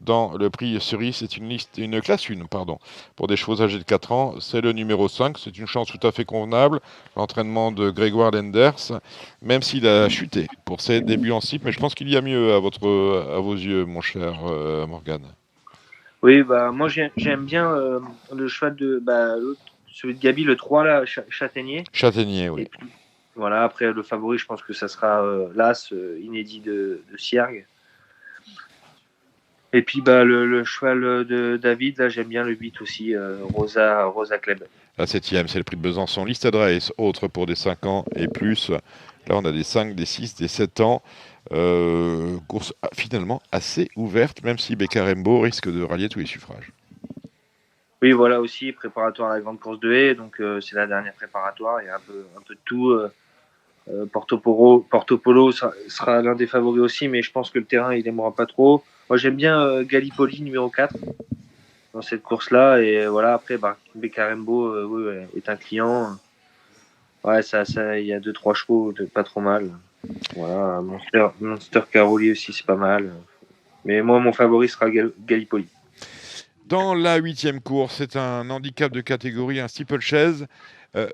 Dans le prix Cerise, c'est une classe 1, pour des chevaux âgés de 4 ans. C'est le numéro 5. C'est une chance tout à fait convenable. L'entraînement de Grégoire Lenders, même s'il a chuté pour ses débuts en cycle. Mais je pense qu'il y a mieux à vos yeux, mon cher Morgane. Oui, moi, j'aime bien le cheval de... celui de Gabi, le 3, là, Châtaignier. Châtaignier, oui. Et puis, voilà, après, le favori, je pense que ça sera l'As, inédit de Siergue. Et puis, le cheval de David, là, j'aime bien le 8 aussi, Rosa Kleb. La 7e, c'est le prix de Besançon. Listed Race, autre pour des 5 ans et plus. Là, on a des 5, des 6, des 7 ans. Course finalement assez ouverte, même si Beccarembo risque de rallier tous les suffrages. Oui, voilà aussi, préparatoire à la grande course de haie, donc c'est la dernière préparatoire, il y a un peu de tout. Porto Polo sera l'un des favoris aussi, mais je pense que le terrain, il n'aimera pas trop. Moi, j'aime bien Gallipoli, numéro 4, dans cette course-là, et voilà, après, Beccarembo est un client. Ouais, il y a 2-3 chevaux, pas trop mal. Voilà, Monster Caroli aussi, c'est pas mal. Mais moi, mon favori sera Gallipoli. Dans la 8e course, c'est un handicap de catégorie, un steeplechase.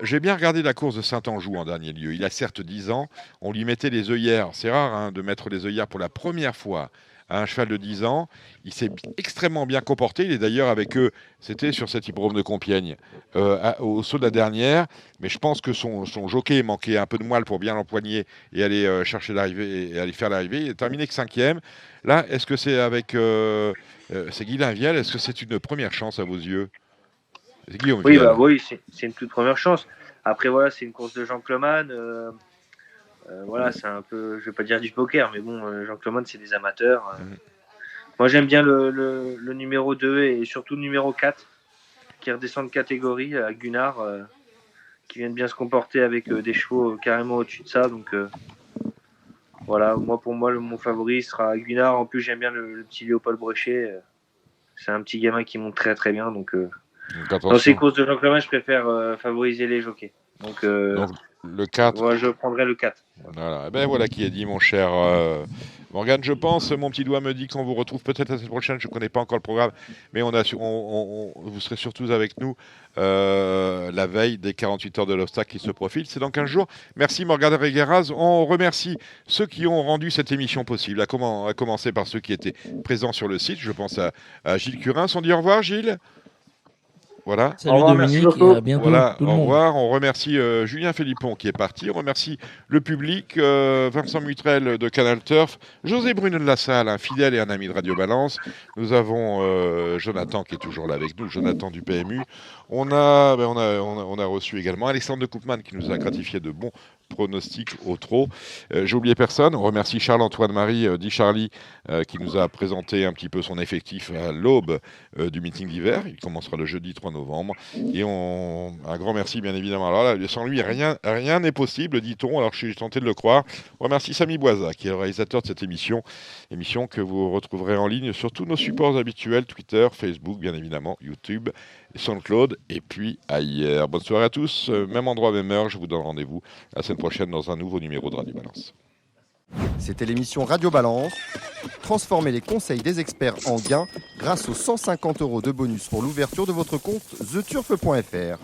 J'ai bien regardé la course de Saint-Anjou en dernier lieu. Il a certes 10 ans. On lui mettait les œillères. C'est rare de mettre les œillères pour la première fois à un cheval de 10 ans. Il s'est extrêmement bien comporté. Il est d'ailleurs avec eux, c'était sur cet hippodrome de Compiègne, au saut de la dernière. Mais je pense que son jockey manquait un peu de moelle pour bien l'empoigner et aller chercher l'arrivée et aller faire l'arrivée. Il est terminé que 5e. Là, est-ce que c'est avec c'est Guylain Vielle? Est-ce que c'est une première chance à vos yeux? Guillaume Oui, Vielle. oui, c'est une toute première chance. Après, voilà, c'est une course de Jean Cloman. Voilà, c'est un peu, je vais pas dire du poker, mais bon, Jean Cloman, c'est des amateurs. Moi, j'aime bien le numéro 2 et surtout le numéro 4 qui redescend de catégorie à Gunnar, qui vient de bien se comporter avec des chevaux carrément au-dessus de ça. Donc, voilà, pour moi, mon favori sera Gunnar. En plus, j'aime bien le petit Léopold Bréchet. C'est un petit gamin qui monte très très bien. Donc dans ces courses de Jean Cloman, je préfère favoriser les jockeys. Donc le 4. Moi, je prendrai le 4. Voilà. Ben voilà qui est dit, mon cher Morgane. Je pense, mon petit doigt me dit qu'on vous retrouve peut-être la semaine prochaine. Je ne connais pas encore le programme, mais vous serez surtout avec nous la veille des 48 heures de l'obstacle qui se profile. C'est dans 15 jours. Merci Morgane Regueras. On remercie ceux qui ont rendu cette émission possible, à commencer par ceux qui étaient présents sur le site. Je pense à Gilles Curin. On dit au revoir, Gilles. Voilà. Salut Dominique, et à bientôt. Voilà, tout le au monde. revoir. On remercie Julien Philippon qui est parti. On remercie le public, Vincent Mutrel de Canal Turf, José Bruno de la Salle, un fidèle et un ami de Radio Balance. Nous avons Jonathan qui est toujours là avec nous, Jonathan du PMU. On a reçu également Alexandre de Koopman qui nous a gratifié de bons pronostics au trot. J'ai oublié personne. On remercie Charles-Antoine Marie, dit Charlie, qui nous a présenté un petit peu son effectif à l'aube du meeting d'hiver. Il commencera le jeudi 3 novembre. Et un grand merci, bien évidemment. Alors là, sans lui, rien n'est possible, dit-on. Alors, je suis tenté de le croire. On remercie Samy Boisa, qui est le réalisateur de cette émission que vous retrouverez en ligne sur tous nos supports habituels, Twitter, Facebook, bien évidemment, YouTube, SoundCloud, et puis ailleurs. Bonne soirée à tous. Même endroit, même heure. Je vous donne rendez-vous la semaine prochaine dans un nouveau numéro de Radio Balance. C'était l'émission Radio Balance. Transformez les conseils des experts en gains grâce aux 150 € de bonus pour l'ouverture de votre compte theturf.fr.